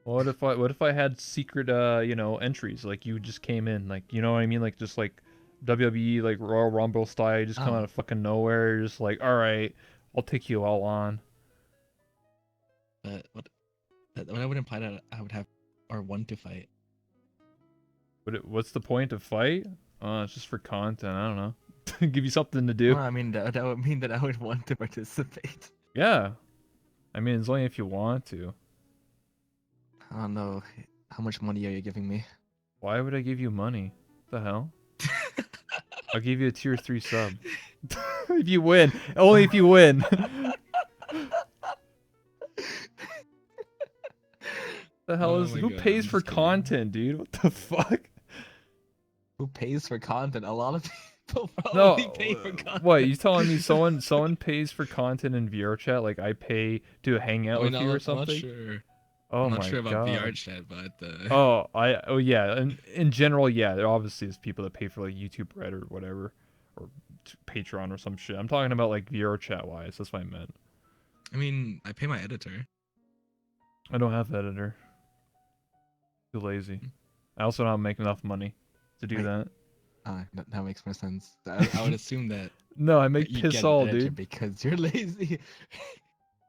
What if I had secret entries, like you just came in, like, you know what I mean, like just like WWE, like Royal Rumble style, you just come out Oh, of fucking nowhere, you're just like, all right, I'll take you all on. but what I would imply that I would have or want to fight. What's the point of fight? It's just for content. I don't know. Give you something to do. Well, I mean that would mean that I would want to participate. Yeah, I mean, it's only if you want to. I don't know. How much money are you giving me? Why would I give you money? What the hell? I'll give you a tier 3 sub. If you win. Only if you win. The hell Oh is my who god, pays I'm for just kidding. content, dude? What the fuck? Who pays for content? A lot of people probably pay for No, what, you content. telling me someone pays for content in VR chat like I pay to hang I out mean, with you or I'm not something? sure. Oh I'm not my sure about VR god. chat, but Oh yeah, in general, yeah, there obviously is people that pay for like YouTube Red or whatever, or Patreon or some shit. I'm talking about like VR chat wise. That's what I meant. I mean, I pay my editor. I don't have editor. Too lazy. I also don't make enough money to do Wait, that. that makes more sense. I would assume that No, I make you piss get an all, editor dude. because you're lazy.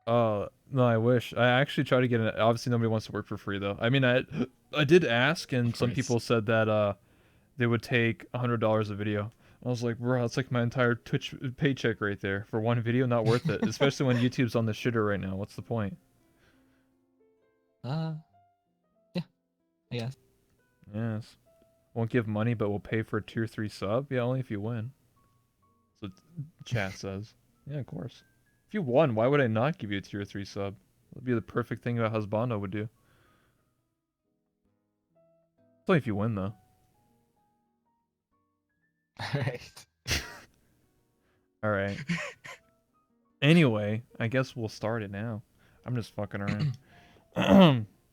No, I wish. I actually try to get it. Obviously, nobody wants to work for free though. I mean, I did ask, Of and some course. people said that they would take $100 a video. I was like, bro, that's like my entire Twitch paycheck right there for one video. Not worth it, especially when YouTube's on the shitter right now. What's the point? Uh, yeah, I guess. Yes, won't give money, but will pay for a tier 3 sub. Yeah, only if you win. So chat says. Yeah, of course. If you won, why would I not give you a tier 3 sub? That'd be the perfect thing that Husbando would do. It's only if you win though. All right. All right. Anyway, I guess we'll start it now. I'm just fucking around.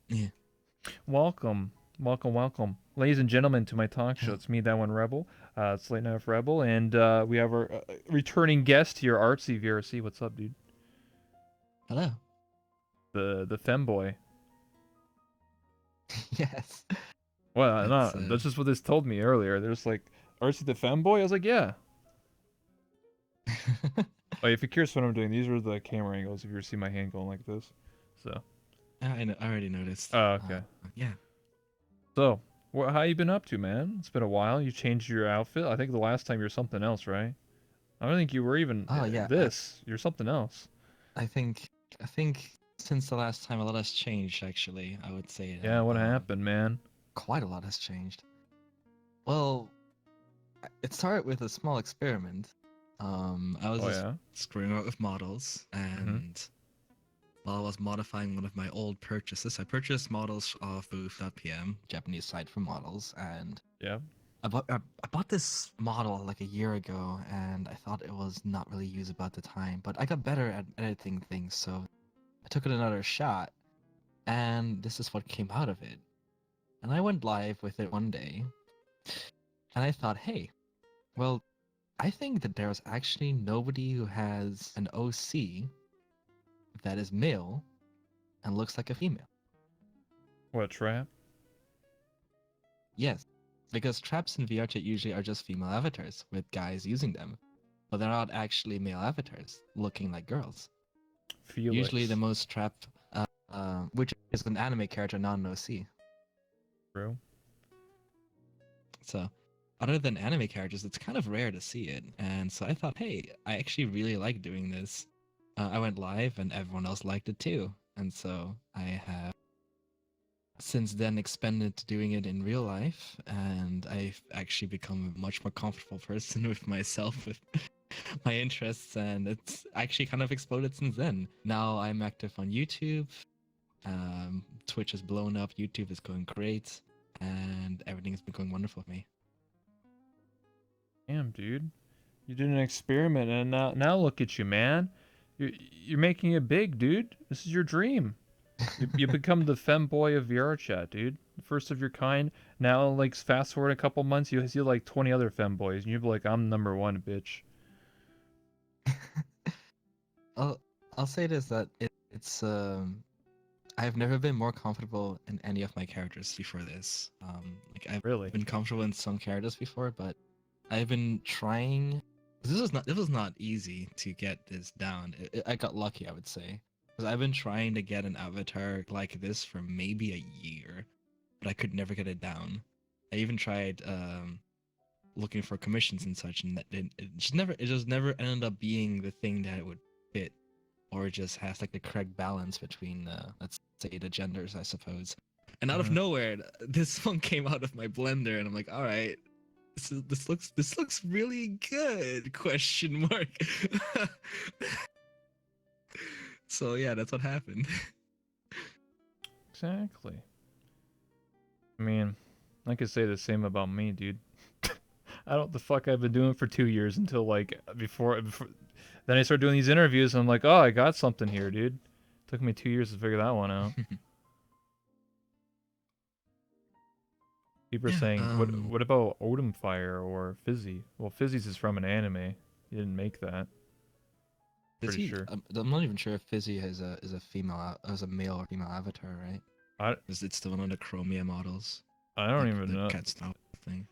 Yeah. Welcome, welcome, ladies and gentlemen, to my talk show. It's me, that one Rebel. It's Late Night with Rebel, and we have our returning guest here, ArtsyVRC. What's up, dude? Hello. The femboy. Yes. Well, It's no, that's just what this told me earlier. There's like Artsy the femboy. I was like, yeah. Like, if you're curious what I'm doing, these are the camera angles. If you ever see my hand going like this, so. I know. I already noticed. Oh, okay. Yeah. So, how you been up to, man? It's been a while. You changed your outfit. I think the last time you were something else, right? I don't think you were even Oh yeah. this. You're something else. I think I think since the last time a lot has changed. Actually, I would say Yeah, that what happened, man? quite a lot has changed. Well, it started with a small experiment. I was Oh just yeah. screwing around with models, Mhm. and while I was modifying one of my old purchases, I purchased models off Booth.pm, Japanese site for models, and Yeah. I bought this model like a year ago, and I thought it was not really usable at the time, but I got better at editing things, so I took it another shot, and this is what came out of it. And I went live with it one day, and I thought, hey, well, I think that there's actually nobody who has an OC that is male and looks like a female. What a trap? Yes, because traps in VRChat usually are just female avatars with guys using them, but they're not actually male avatars looking like girls. Usually the Felix. most trap, which is an anime character, not an OC. Bro. So, other than anime characters, it's kind of rare to see it. And so I thought, hey, I actually really like doing this. I went live and everyone else liked it too. And so I have since then expanded to doing it in real life. And I've actually become a much more comfortable person with myself, with my interests. And it's actually kind of exploded since then. Now I'm active on YouTube. Twitch has blown up. YouTube is going great. And everything has been going wonderful for me. Damn, dude. You did an experiment, and now look at you, man. You're making it big, dude. This is your dream. You become the femboy of VR chat, dude. The first of your kind. Now, like, fast forward a couple months, you see like 20 other femboys, and you're like, I'm number one, bitch. I'll I'll say this that it's I've never been more comfortable in any of my characters before this. Like I've Really? been comfortable in some characters before, but I've been trying. This was not easy to get this down. I got lucky, I would say, because I've been trying to get an avatar like this for maybe a year, but I could never get it down. I even tried looking for commissions and such, and it just never ended up being the thing that it would fit, or it just has like the correct balance between let's say the genders, I suppose. And out of nowhere, this one came out of my blender, and I'm like, all right, this looks really good? Question mark. So yeah, that's what happened. Exactly. I mean, I could say the same about me, dude. I don't know what the fuck I've been doing for 2 years until like before. Then I started doing these interviews, and I'm like, oh, I got something here, dude. Took me 2 years to figure that one out. People are Yeah. saying, what about Odom Fire or Fizzy? Well, Fizzy's is from an anime. You didn't make that. Pretty sure. I'm not even sure if Fizzy is a female, as a male or female avatar, right? It's the one on the Chromia models. I don't like even the know. Cat style thing.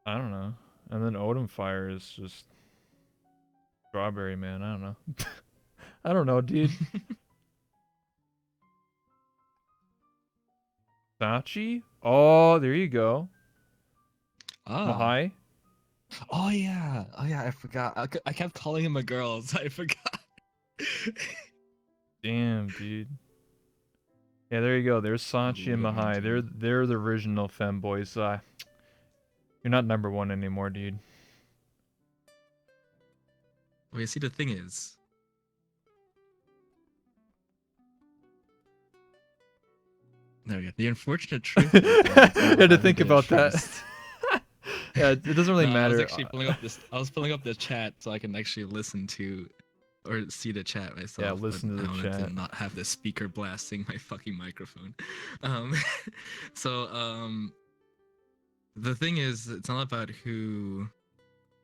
I don't know. And then Odom Fire is just Strawberry Man. I don't know. I don't know, dude. Sachi? Oh, there you go. Mahai? Oh yeah, I forgot. I kept calling him a girl, so I forgot. Damn, dude. Yeah, there you go. There's Sachi and Mahai. They're the original femboys. You're not number one anymore, dude. Well, you see, the thing is, there we go. The unfortunate truth. I had to think about that. Yeah, it doesn't really matter. I was actually pulling up the chat so I can actually listen to or see the chat myself. Yeah, listen to the chat. To not have the speaker blasting my fucking microphone. The thing is, it's not about who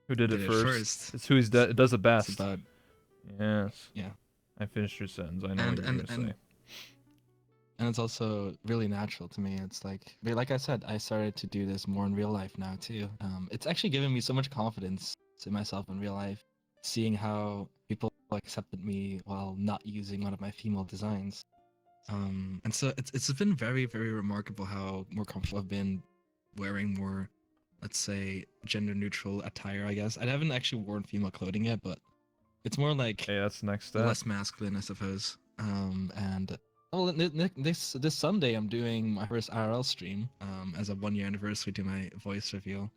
did it first. It's who does it best. It's about, yes. Yeah. I finished your sentence. I know what you're gonna say. And it's also really natural to me. It's like I said, I started to do this more in real life now too. It's actually given me so much confidence in myself in real life, seeing how people accepted me while not using one of my female designs. And so it's been very, very remarkable how more comfortable I've been wearing more, let's say, gender neutral attire, I guess. I haven't actually worn female clothing yet, but it's more like, hey, that's the next step. Less masculine, I suppose. And this Sunday I'm doing my first IRL stream as a 1-year anniversary to my voice reveal,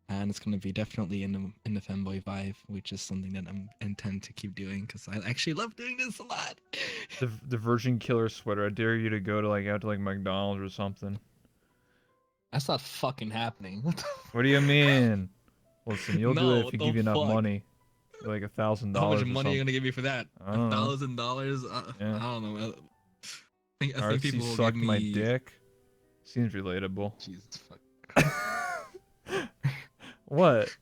and it's gonna be definitely in the femboy vibe, which is something that I'm intend to keep doing because I actually love doing this a lot. The Virgin Killer sweater. I dare you to go to out to McDonald's or something. That's not fucking happening. What do you mean? Listen, you'll do it if you give you enough money. Like $1,000. How much money are you gonna give me for that? $1,000? Yeah. I don't know. I think Artsy people will suck give me... my dick. Seems relatable. Jesus fuck. What?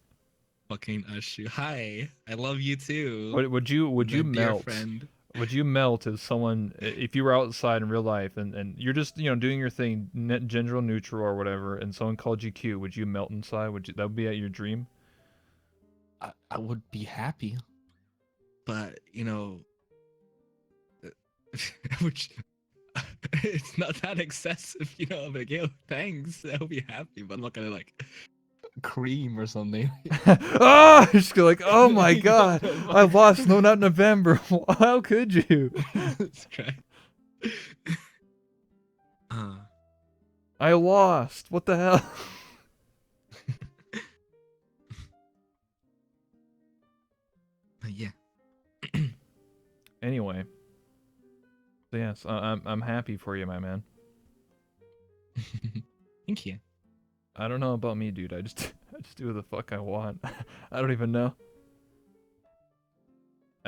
Fucking Ushu. Hi, I love you too. Would you melt? Friend. Would you melt as someone if you were outside in real life and you're just doing your thing, gender neutral or whatever, and someone called you cute? Would you melt inside? That would be at your dream? I would be happy, but which it's not that excessive, I'm like, yo, thanks, I'll be happy, but I'm not gonna cream or something. Oh, you're just like, oh my god, I lost No Not November. How could you? I lost. What the hell? Yeah. Anyway. So yes, I'm happy for you, my man. Thank you. I don't know about me, dude. I just do what the fuck I want. I don't even know.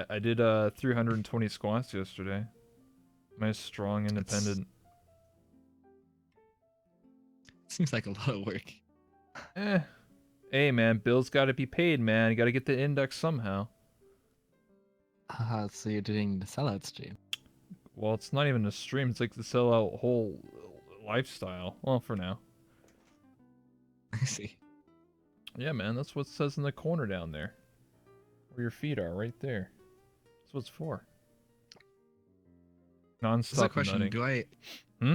I did 320 squats yesterday. Nice, strong, independent. Seems like a lot of work. Hey man, bills gotta be paid, man. You gotta get the index somehow. So you're doing the sellout stream. Well, it's not even a stream. It's like the sell out whole lifestyle. Well, for now. I see. Yeah, man. That's what it says in the corner down there, where your feet are, right there. That's what it's for. This is a Non-stop question. nutting. Do I? Hmm?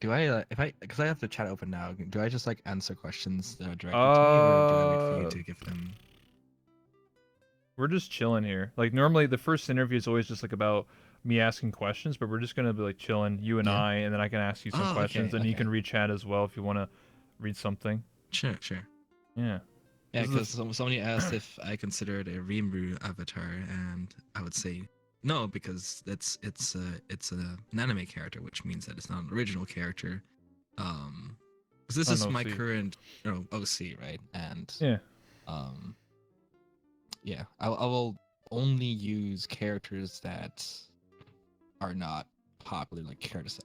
Do I? Because I have the chat open now. Do I just like answer questions that are directed to me, or do I wait for you to give them? We're just chilling here. Like normally, the first interview is always just like about me asking questions, but we're just gonna be like chilling, you and Yeah. I, and then I can ask you some Oh, questions, okay. and you Okay. can read chat as well if you want to read something. Sure. Sure. Yeah. Yeah, This is because somebody asked if I considered a Rimuru avatar, and I would say no because it's an anime character, which means that it's not an original character. Because this Not an is my OC. current OC, right? And Yeah. um, yeah, I will only use characters that are not popular, like characters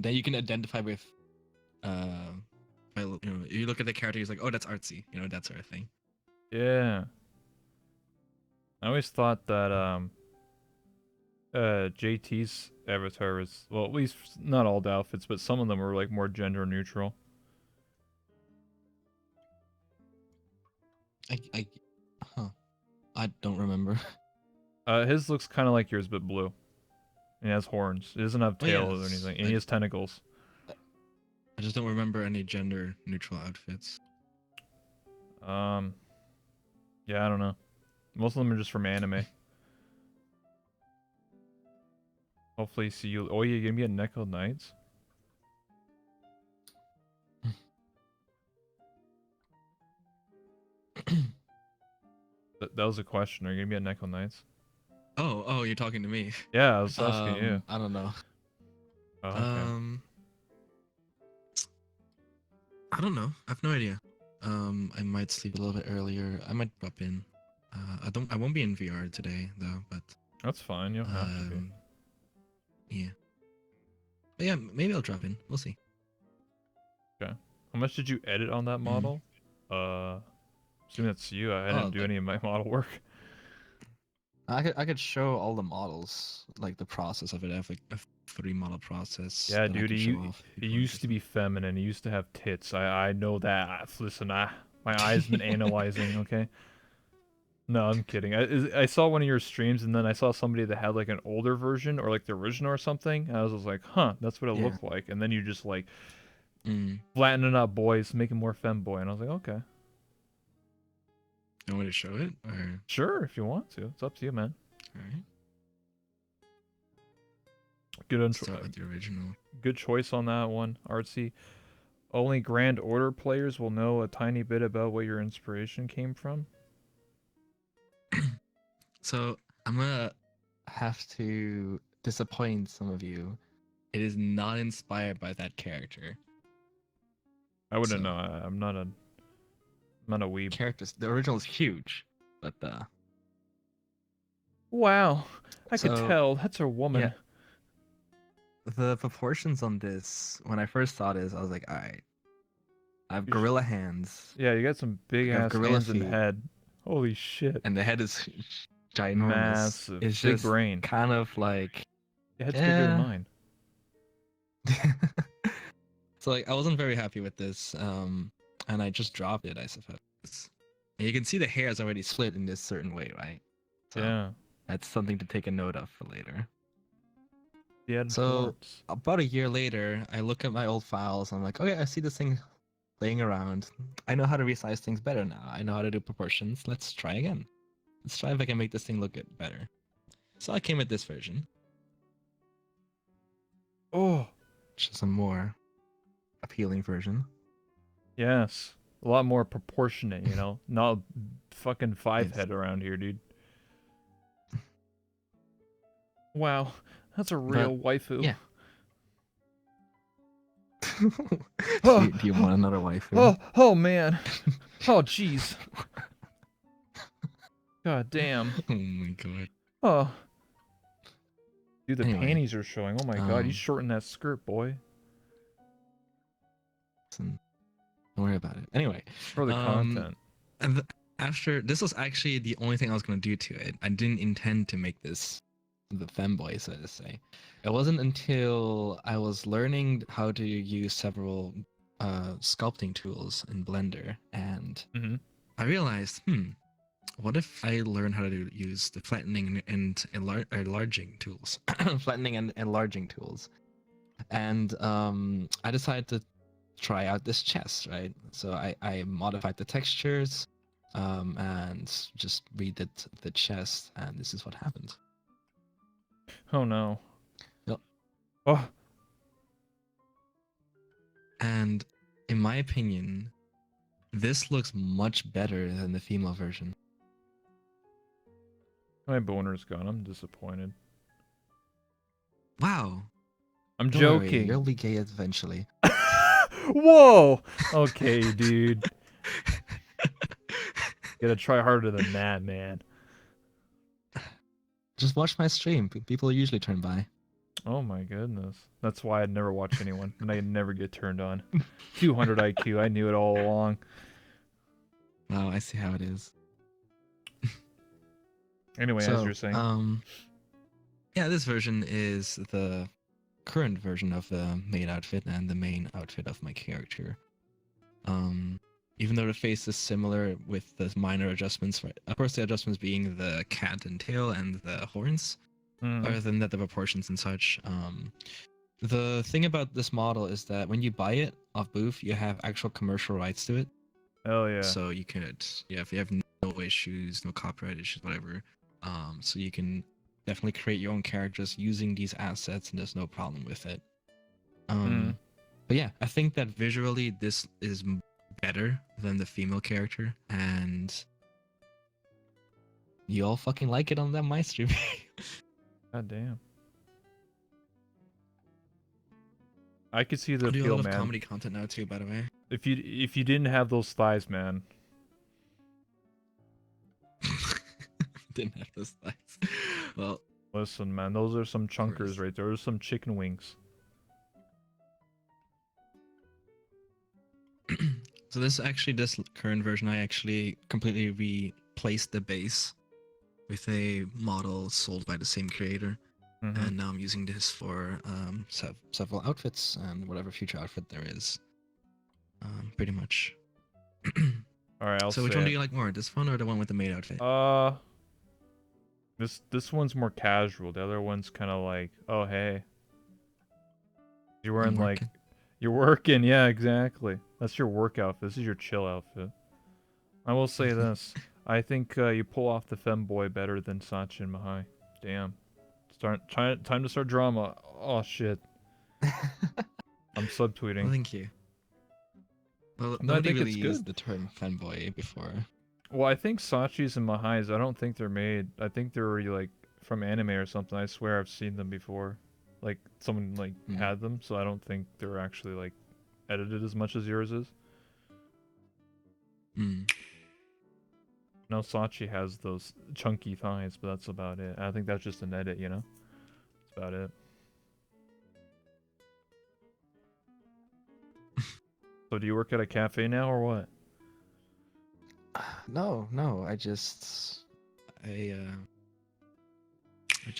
that you can identify with. You look at the character, he's like, oh, that's artsy, that sort of thing. Yeah. I always thought that JT's avatar was, well, at least not all the outfits, but some of them were like more gender neutral. Huh. I don't remember. His looks kind of like yours, but blue. And he has horns. He doesn't have Oh tails or yes, anything, and he has tentacles. I just don't remember any gender neutral outfits. Um, yeah, I don't know. Most of them are just from anime. Hopefully, see you. Oh, you're gonna be at Neko Nights. That was a question. Are you gonna be at Neko Nights? Oh, you're talking to me. Yeah, I was asking you. I don't know. Oh, okay. I don't know. I have no idea. I might sleep a little bit earlier. I might drop in. I won't be in VR today though, but That's fine. You don't have to be. yeah. But yeah, maybe I'll drop in. We'll see. Okay. How much did you edit on that model? Assuming that's you. I didn't do any of my model work. I could show all the models, like the process of it. I have like a 3 model process. Yeah, that I dude. can show off He people used to be feminine. He used to have tits. I know that. Listen, my eyes been analyzing. Okay. No, I'm kidding. I saw one of your streams, and then I saw somebody that had like an older version or like the original or something. And I was just like, huh, that's what it looked like. And then you just like flattening up boys, making more femboy, and I was like, okay. You want me to show it? Or... Sure, if you want to. It's up to you, man. Alright. Start with the original. Good choice on that one, Artsy. Only Grand Order players will know a tiny bit about where your inspiration came from. So I'm gonna have to disappoint some of you. It is not inspired by that character. I wouldn't know. I'm not a weeb. Characters. The original is huge, but wow, I could tell that's a woman. Yeah. The proportions on this, when I first saw this, I was like, all right. I have gorilla hands. Yeah, you got some big ass hands and head. Holy shit. And the head is ginormous. Massive. It's big just brain. kind of like... Your head's bigger than mine. So like, I wasn't very happy with this, and I just dropped it, I suppose. And you can see the hair is already split in this certain way, right? So yeah. That's something to take a note of for later. Yeah. So about a year later, I look at my old files. And I'm like, okay, I see this thing laying around. I know how to resize things better now. I know how to do proportions. Let's try again. Let's try if I can make this thing look better. So I came with this version. Oh, which is a more appealing version. Yes, a lot more proportionate. You know, not fucking 5 head around here, dude. Wow, that's a real waifu. Yeah. do you want another waifu? Oh man. Oh jeez. God damn. Oh my god. Oh. Dude, the panties are showing. Oh my god, you shorten that skirt, boy. Listen, don't worry about it. Anyway. For the content. And after, this was actually the only thing I was going to do to it. I didn't intend to make this the femboy, so to say. It wasn't until I was learning how to use several sculpting tools in Blender, and Mm-hmm. I realized, what if I learn how to use the flattening and enlarging tools, flattening and enlarging tools, and I decided to try out this chest, right? So I modified the textures, and just redid the chest, and this is what happened. Oh no. Yep. Oh, And in my opinion, this looks much better than the female version. my boner's gone. I'm disappointed. Wow. I'm Don't worry, joking. you'll be gay eventually. Whoa. Okay, dude. Gotta try harder than that, man. Just watch my stream. People usually turn by. Oh my goodness. That's why I'd never watch anyone, and I'd never get turned on. 200 IQ. I knew it all along. Wow, I see how it is. Anyway, as you're saying. Yeah, this version is the current version of the maid outfit and the main outfit of my character. Even though the face is similar with the minor adjustments, right? Of course, the adjustments being the cat and tail and the horns. Other than that, the proportions and such. The thing about this model is that when you buy it off Booth, you have actual commercial rights to it. Hell yeah. So you could, yeah, if you have no issues, no copyright issues, whatever, so you can definitely create your own characters using these assets, and there's no problem with it. But yeah, I think that visually this is better than the female character, and you all fucking like it on that my stream. God damn. I could see the I do a appeal, lot of man. comedy content now too, by the way. If you didn't have those thighs, man. Didn't have those thighs. Well, Listen, man, those are some chunkers course. right there. Those are some chicken wings. So this current version, I actually completely replaced the base with a model sold by the same creator, and now I'm using this for several outfits and whatever future outfit there is. Pretty much. All right, I'll So say which one do it. you like more, this one or the one with the maid outfit? This one's more casual. The other one's kind of like, oh hey, you're wearing I'm like, working. you're working. Yeah, exactly. That's your work outfit. This is your chill outfit. I will say this. I think you pull off the femboy better than Sachi and Mahai. Damn. Time to start drama. Oh shit. I'm subtweeting. Well, thank you. Well, No, I nobody think really it's used good. the term fanboy before. Well, I think Sachi's and Mahai's, I don't think they're made. I think they're like from anime or something. I swear I've seen them before. Like someone like had them, so I don't think they're actually like edited as much as yours is. No, Sachi has those chunky thighs, but that's about it. I think that's just an edit, you know? That's about it. So do you work at a cafe now or what? No, I just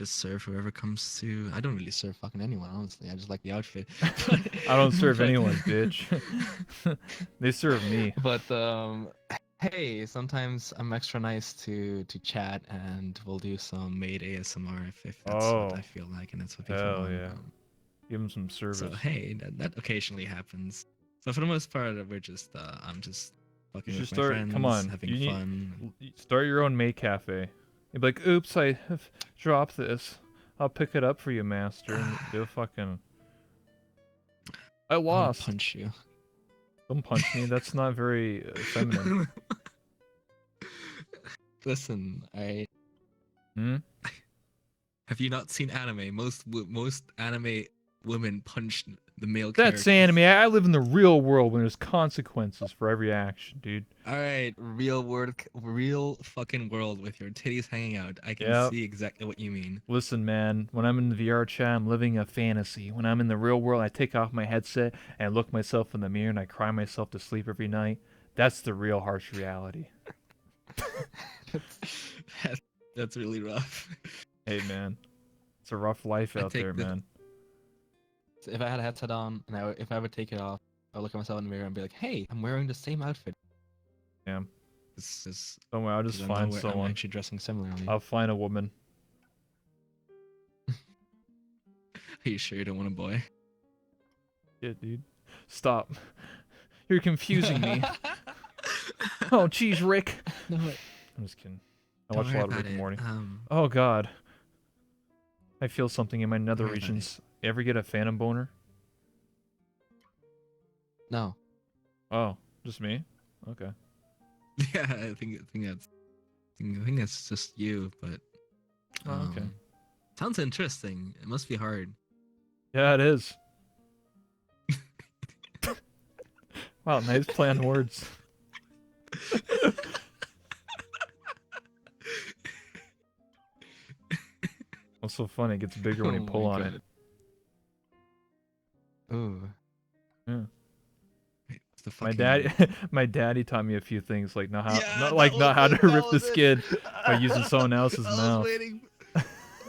serve whoever comes to. I don't really serve fucking anyone, honestly. I just like the outfit. I don't serve anyone, bitch. They serve me. But hey, sometimes I'm extra nice to chat, and we'll do some maid ASMR if that's what I feel like, and that's what people hell want. yeah. Give them some service. So hey, that occasionally happens. So for the most part, we're just I'm just fucking with my friends, come on, having fun. Start your own maid cafe. You'd be like, oops, I dropped this. I'll pick it up for you, master. And they'll fucking... I lost. I'll punch you. Don't punch me. That's not very feminine. Listen, have you not seen anime? Most anime women punch the male characters. That's anime. I live in the real world when there's consequences for every action, dude. Alright, real fucking world with your titties hanging out. I can see exactly what you mean. Listen, man, when I'm in the VR chat, I'm living a fantasy. When I'm in the real world, I take off my headset and look myself in the mirror and I cry myself to sleep every night. That's the real harsh reality. That's really rough. Hey, man. It's a rough life I out there, take the man. so if I had a headset on and if I would take it off, I would look at myself in the mirror and be like, "Hey, I'm wearing the same outfit." Damn. This is Don't worry, I'll just because I'm not find wear I'm someone. actually dressing similarly. I'll find a woman. Are you sure you don't want a boy? Yeah, dude. Stop. You're confusing me. Oh, jeez, Rick. No, I'm just kidding. I don't watch a worry lot of about Rick and it. Morty. Oh, God. I feel something in my nether worry about it. regions. You ever get a phantom boner? No. Oh, just me? Okay. Yeah, I think that's just you, but Oh, okay. sounds interesting. It must be hard. Yeah, it is. Wow, nice planned words. What's so funny? It gets bigger when you Oh pull my on god. it. Ooh. Yeah. Wait, what's the My fucking dad, my daddy taught me a few things like Yeah, not how to that rip the was it. skin by using someone else's I was mouth. waiting.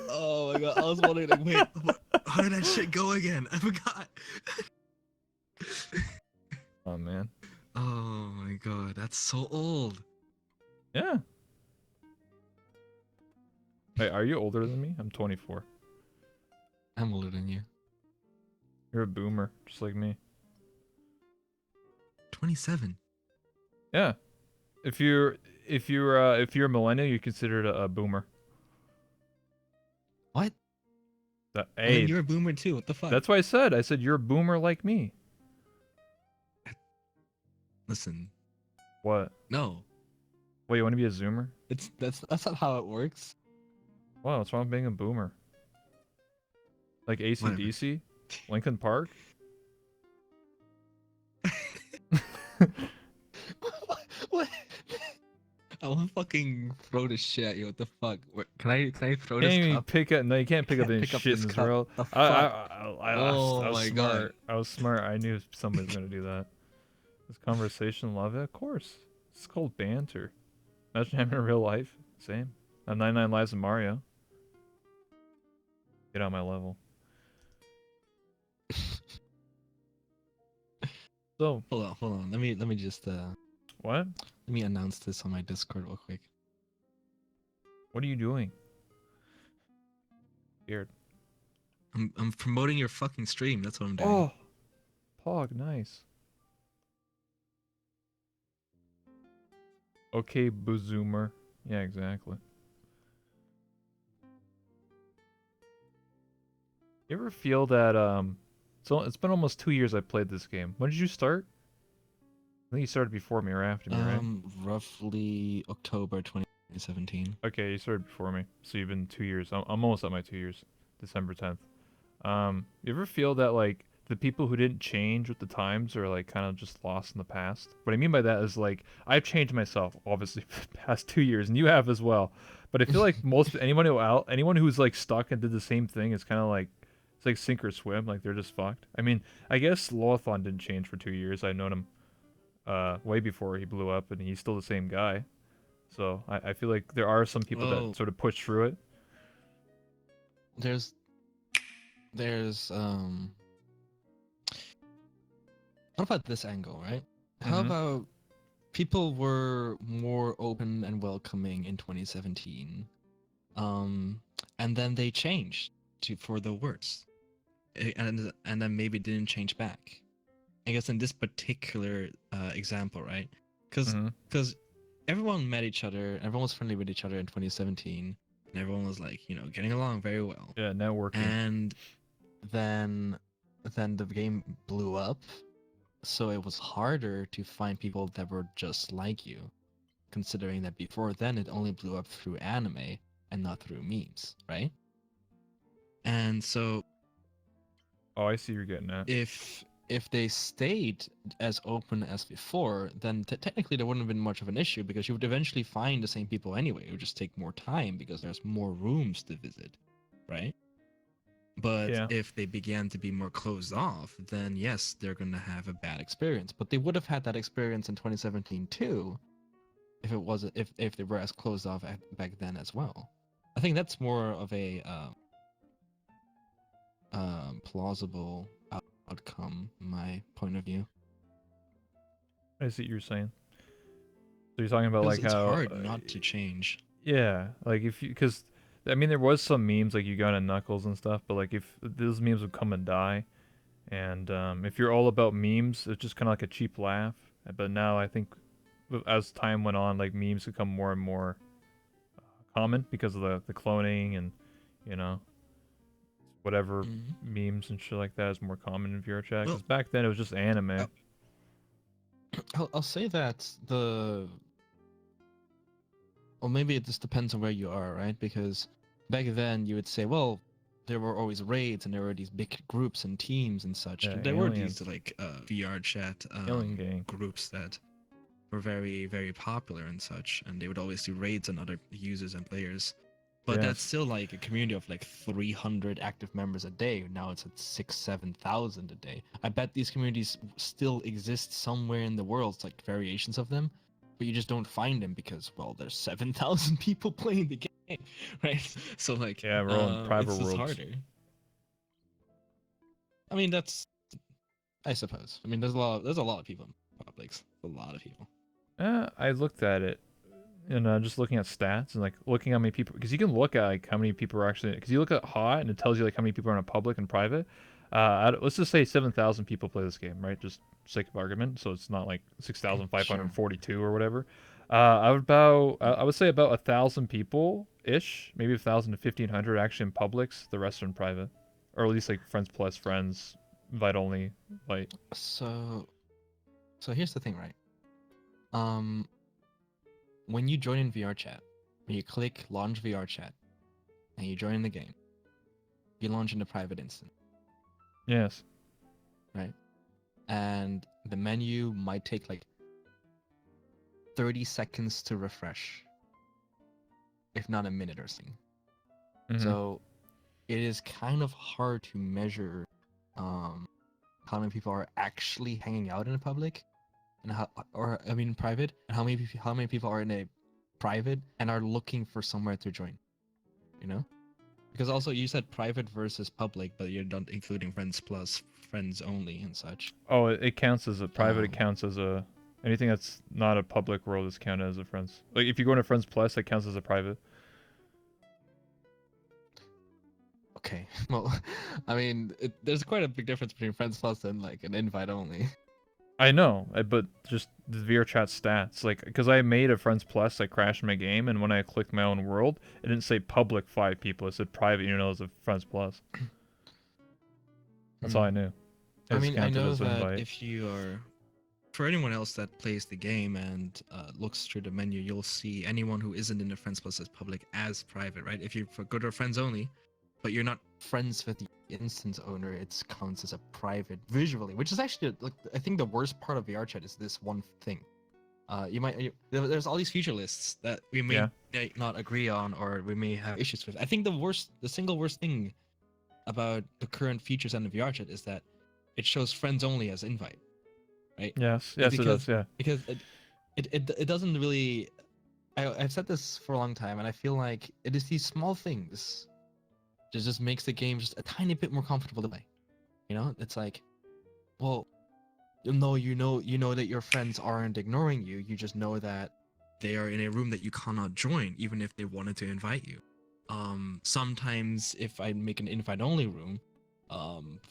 Oh my god, I was wondering like, wait, how did that shit go again? I forgot. Oh man. Oh my god, that's so old. Yeah. Wait, are you older than me? I'm 24. I'm older than you. You're a boomer, just like me. 27. Yeah. If you're a millennial, you're considered a boomer. What? That, I mean, hey, you're a boomer too. What the fuck? that's what I said. I said you're a boomer like me. Listen. What? No. Wait, you want to be a zoomer? That's not how it works. Wow, what's wrong with being a boomer? Like Whatever. AC/DC? Lincoln Park? What? I want to fucking throw this shit at you. What the fuck? Can I throw this Can't even cup? pick up. No, you can't pick up Can't any pick up shit this in this cup. world. The I, fuck? I Oh was my smart. god. I was smart. I knew somebody was gonna do that. This conversation, love it. Of course. It's called banter. Imagine having it in real life. Same. I have 99 lives in Mario. Get on my level. So, Hold on. Let me just what? let me announce this on my Discord real quick. What are you doing? Scared. I'm promoting your fucking stream. That's what I'm doing. Oh, Pog, nice. Okay, Boomer. Yeah, exactly. You ever feel that so it's been almost 2 years I played this game. When did you start? I think you started before me or after me, right? Roughly October 2017. Okay, you started before me. So you've been 2 years. I'm almost at my 2 years. December 10th. You ever feel that like the people who didn't change with the times are like kind of just lost in the past? What I mean by that is like I've changed myself obviously for the past 2 years, and you have as well. But I feel like anyone who's like stuck and did the same thing is kind of like it's like sink or swim. Like they're just fucked. I mean, I guess Loathon didn't change for 2 years. I've known him way before he blew up, and he's still the same guy. So I feel like there are some people Well, that sort of push through it. there's what about this angle, right? How Mhm. about people were more open and welcoming in 2017, and then they changed for the worse, and then maybe didn't change back. I guess in this particular example, right? Because Mhm. everyone met each other, everyone was friendly with each other in 2017, and everyone was like, getting along very well. Yeah, networking. And then the game blew up, so it was harder to find people that were just like you, considering that before then it only blew up through anime and not through memes, right? And so Oh, I see you're getting at. if they stayed as open as before, then technically there wouldn't have been much of an issue, because you would eventually find the same people anyway. It would just take more time because there's more rooms to visit, right? But Yeah. if they began to be more closed off, then yes, they're going to have a bad experience. But they would have had that experience in 2017 too, if it was if they were as closed off back then as well. I think that's more of a plausible outcome, in my point of view. I see what you're saying. So you're talking about Because like it's how, hard not to change. yeah, like if you, because I mean there was some memes like you got on Knuckles and stuff, but like if those memes would come and die, and if you're all about memes, it's just kind of like a cheap laugh. But now I think as time went on, like memes become more and more common because of the cloning and you know whatever Hmm. memes and shit like that is more common in VR chat. Well, Because back then it was just anime. I'll, I'll say that well, maybe it just depends on where you are, right? Because back then you would say, well, there were always raids and there were these big groups and teams and such. Yeah, There were these aliens, like VR chat alien gang. groups that were very, very popular and such, and they would always do raids on other users and players. But that's Yes. still like a community of like 300 active members a day. Now it's at 6, 7,000 a day. I bet these communities still exist somewhere in the world. It's like variations of them, but you just don't find them because, well, there's 7,000 people playing the game, right? So like, Yeah, we're all in private it's just worlds. harder. I mean, that's I suppose. I mean, there's a lot of people in publics. A lot of people. I looked at it and just looking at stats and like looking how many people, because you can look at like how many people are actually, because you look at hot and it tells you like how many people are in a public and private. Let's just say 7,000 people play this game, right? Just sake of argument, so it's not like Okay, sure. 6,542 or whatever. I would say about 1,000 people ish, maybe 1,000 to 1,500 actually in publics. The rest are in private, or at least like friends plus friends, invite only, like So, so here's the thing, right? Um, when you join in VR chat, when you click launch VR chat and you join the game, you launch in a private instance, yes. right? And the menu might take like 30 seconds to refresh, if not a minute or something. Mm-hmm. So it is kind of hard to measure um, how many people are actually hanging out in a public and how, or I mean private, and how many people are in a private and are looking for somewhere to join, you know? Because also you said private versus public, but you're not including friends plus, friends only, and such. Oh, it counts as a private. It Um, counts as a anything that's not a public world is counted as a friends. Like if you go into Friends Plus, it counts as a private. okay, well, I mean, there's quite a big difference between friends plus and like an invite only. I know, but just the VR chat stats, like because I made a Friends Plus, I crashed my game, and when I clicked my own world, it didn't say public 5 people. It said private. You know, as a Friends Plus. That's all Hmm. I knew. I It's mean, I counted know as an that invite. if you are for anyone else that plays the game and looks through the menu, you'll see anyone who isn't in the friends plus as public as private, right? If you go to friends only, but you're not friends with the instance owner, it counts as a private visually, which is actually like I think the worst part of VR chat is this one thing. There's all these feature lists that we may Yeah. not agree on or we may have issues with. I think the single worst thing about the current features on the VR chat is that it shows friends only as invite, right? Yes. Yes, it does. Yeah. Because it doesn't really. I've said this for a long time, and I feel like it is these small things that just makes the game just a tiny bit more comfortable to play. You know, it's like, well, you know that your friends aren't ignoring you. You just know that they are in a room that you cannot join, even if they wanted to invite you. Sometimes if I make an invite only room,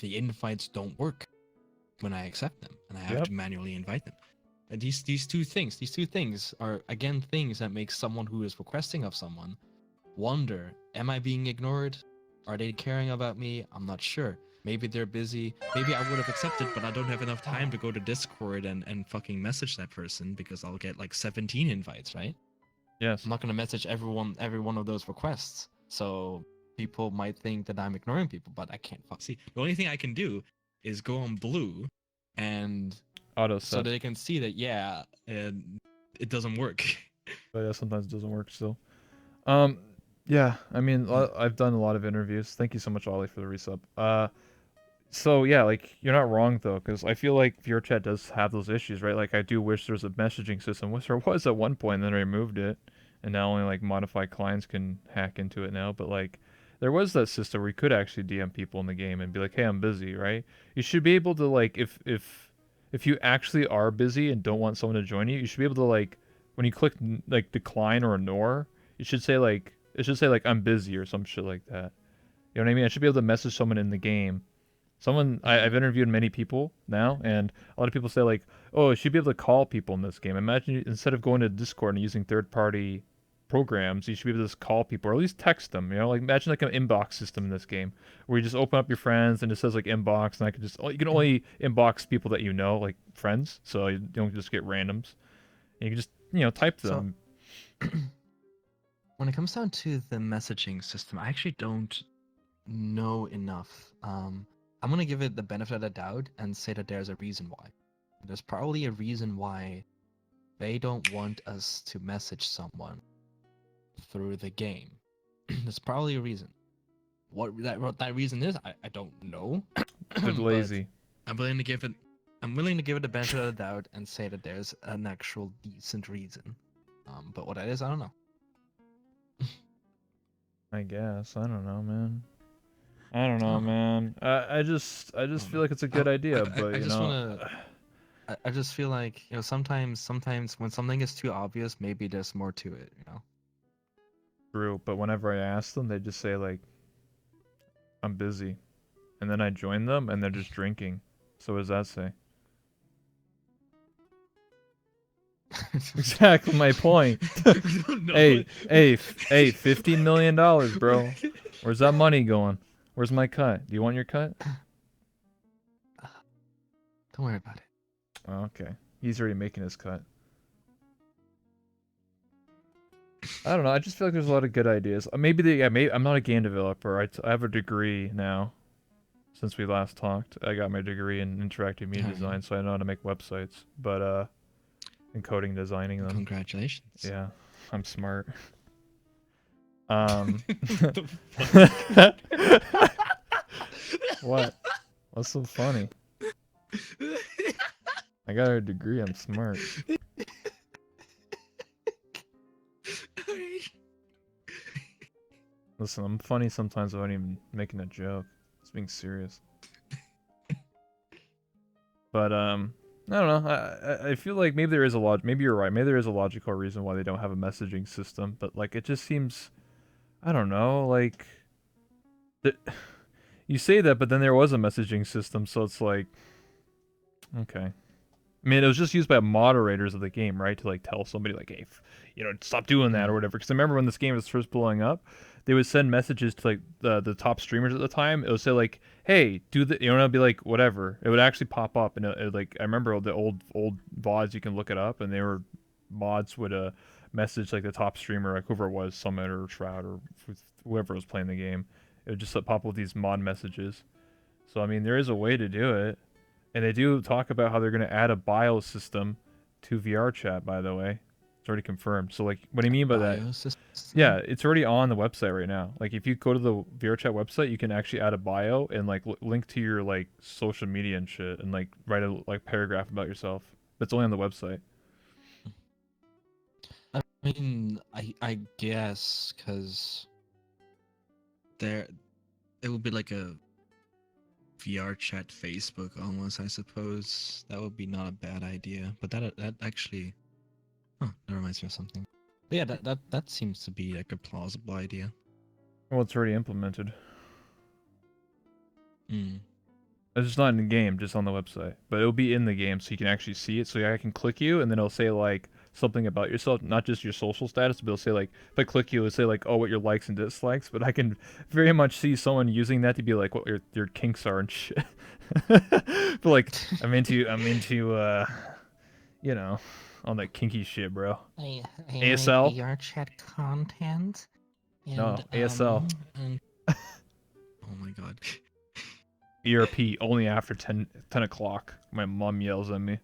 the invites don't work when I accept them, and I have Yep. to manually invite them. And these two things are again things that make someone who is requesting of someone wonder: Am I being ignored? Are they caring about me? I'm not sure. Maybe they're busy. Maybe I would have accepted, but I don't have enough time to go to Discord and fucking message that person because I'll get like 17 invites, right? I'm Yes. not gonna message every one of those requests. So people might think that I'm ignoring people, but I can't see. The only thing I can do is go on blue and Auto so set. that they can see that yeah, and it doesn't work. But yeah, sometimes it doesn't work still. Um, yeah, I mean, Mm. I've done a lot of interviews. Thank you so much, Ollie, for the resub. So yeah, like you're not wrong though, because I feel like VRChat does have those issues, right? Like I do wish there was a messaging system, which there was at one point, and then I removed it, and now only like modified clients can hack into it now. But like there was that system where you could actually DM people in the game and be like, "Hey, I'm busy," right? You should be able to like if you actually are busy and don't want someone to join you, you should be able to like when you click like decline or ignore, you should say like it should say like I'm busy or some shit like that. You know what I mean? I should be able to message someone in the game. I've interviewed many people now, and a lot of people say like, "Oh, I should be able to call people in this game." Imagine instead of going to Discord and using third-party programs, you should be able to just call people or at least text them. You know, like imagine like an inbox system in this game where you just open up your friends and it says like inbox, and I can just you can only inbox people that you know, like friends, so you don't just get randoms. And you can just type So them. when it comes down to the messaging system, I actually don't know enough. I'm gonna give it the benefit of the doubt and say that there's a reason why. There's probably a reason why they don't want us to message someone through the game. There's probably a reason. What that reason is, I don't know. They're But lazy. I'm willing to give it the benefit of the doubt and say that there's an actual decent reason. But what that is, I don't know. I guess I don't know, man. I don't know, Oh. man. I just feel like it's a good idea, but I you just know. wanna. I just feel like sometimes when something is too obvious, maybe there's more to it. True, but whenever I ask them, they just say like, "I'm busy," and then I join them, and they're just drinking. So what does that say? Exactly my point. Hey, $15 million, bro. Where's that money going? Where's my cut? Do you want your cut? Don't worry about it. Oh, okay, he's already making his cut. I don't know. I just feel like there's a lot of good ideas. Maybe I'm not a game developer. I have a degree now. Since we last talked, I got my degree in interactive media design, so I know how to make websites. But and coding, designing them. Congratulations. Yeah, I'm smart. What? What's so funny? I got a degree. I'm smart. Listen, I'm funny sometimes without even making a joke. It's being serious. But I don't know. I feel like maybe there is a maybe you're right. Maybe there is a logical reason why they don't have a messaging system. But like, it just seems, I don't know. Like, you say that, but then there was a messaging system, so it's like, okay. I mean, it was just used by moderators of the game, right? To like tell somebody like, hey, stop doing that or whatever. Because I remember when this game was first blowing up, they would send messages to like the top streamers at the time. It would say like, hey, do the, it'd be like whatever. It would actually pop up, and it like I remember the old VODs. You can look it up, and they were mods would message like the top streamer, like whoever it was, Summit or Shroud or whoever was playing the game. It would just pop up with these mod messages. So I mean, there is a way to do it. And they do talk about how they're going to add a bio system to VR chat, by the way. It's already confirmed. So, like, what do you mean by that? System? Yeah, it's already on the website right now. Like, if you go to the VR chat website, you can actually add a bio and, like, link to your, like, social media and shit and, like, write a, like, paragraph about yourself. That's only on the website. I mean, I guess, because it would be like a VR chat Facebook almost, I suppose. That would be not a bad idea. But that actually, that reminds me of something. But yeah, that seems to be like a plausible idea. Well, it's already implemented. Mm. It's just not in the game, just on the website. But it'll be in the game, so you can actually see it. So I can click you, and then it'll say like something about yourself, not just your social status, but it'll say like, if I click you, it'll say like, oh, what your likes and dislikes. But I can very much see someone using that to be like, what your kinks are and shit. But like, I'm into, all that kinky shit, bro. I ASL? like VR chat content. And, No, ASL. Oh my god. ERP only after 10 o'clock. My mom yells at me.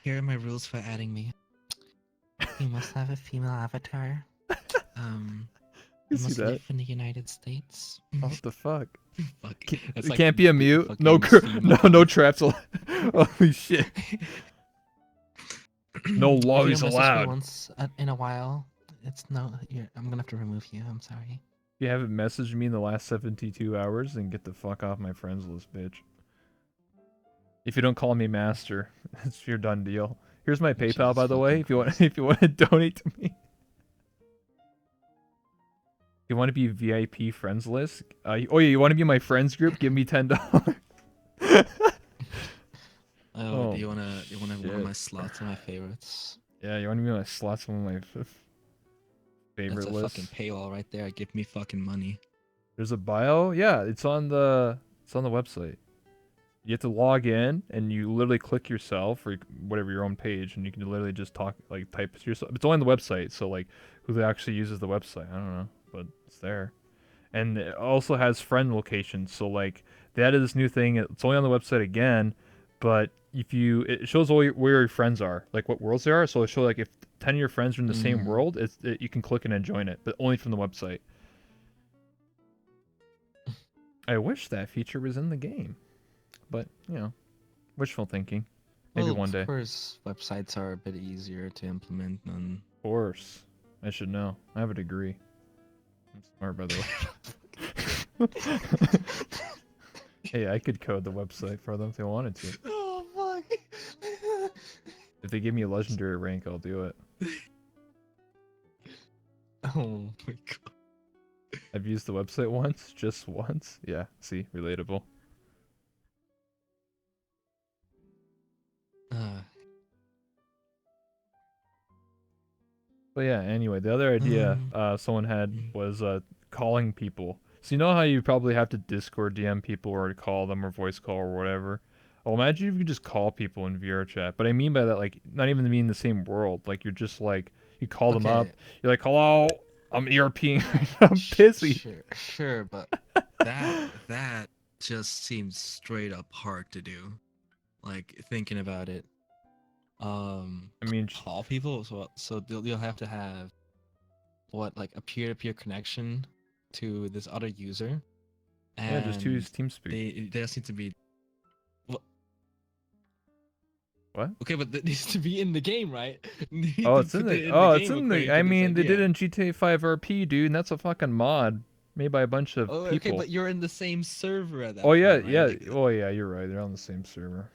Here are my rules for adding me. You must have a female avatar. You You see must that? live in the United States. Oh, what the fuck? Fuck. It That's like can't be a mute. No, fucking no traps. Holy shit. No If lollies you message me allowed. once in a while, it's no. I'm gonna have to remove you. I'm sorry. If you haven't messaged me in the last 72 hours, then get the fuck off my friends list, bitch. If you don't call me master, it's your done deal. Here's my PayPal, Jesus by the way. fucking If you want, Christ. if you want to donate to me. You want to be VIP friends list? Oh yeah, you want to be my friends group? Give me $10. Oh, do Oh, you wanna one of shit. my slots on my favorites? Yeah, you want to be my slots one of my favorite That's a lists. fucking paywall right there. Give me fucking money. There's a bio. Yeah, it's on the website. You have to log in and you literally click yourself or whatever your own page, and you can literally just talk like type to yourself. It's only on the website, so like who actually uses the website, I don't know, but it's there. And it also has friend locations. So like they added this new thing. It's only on the website again, but if you it shows where your friends are, like what worlds they are. So it shows like if 10 of your friends are in the same world, you can click and join it, but only from the website. I wish that feature was in the game, but wishful thinking. Maybe Well, one of day. course, websites are a bit easier to implement than. Of course, I should know. I have a degree. I'm smart, by the way. Hey, I could code the website for them if they wanted to. Oh fuck! If they give me a legendary rank, I'll do it. Oh my god! I've used the website once, just once. Yeah, see, relatable. Uh, But yeah, anyway, the other idea someone had was calling people. So you know how you probably have to Discord DM people or call them or voice call or whatever. Well, imagine if you could just call people in VR chat. But I mean by that, like, not even being in the same world. Like, you're just like, you call them up. okay. You're like, hello, I'm European. I'm pissy. Sure, but that just seems straight up hard to do. Like thinking about it. I mean, Call people. So you'll have to have what, like a peer-to-peer connection to this other user, yeah, just use and TeamSpeak. they just need to be. What? Okay, but that needs to be in the game, right? Oh, it's in the. Oh, it's in the. I mean, they did it in GTA 5 RP, dude, and that's a fucking mod made by a bunch of Oh, people. okay, but you're in the same server at that Oh yeah, point, right? yeah. Like, Oh yeah, you're right. They're on the same server.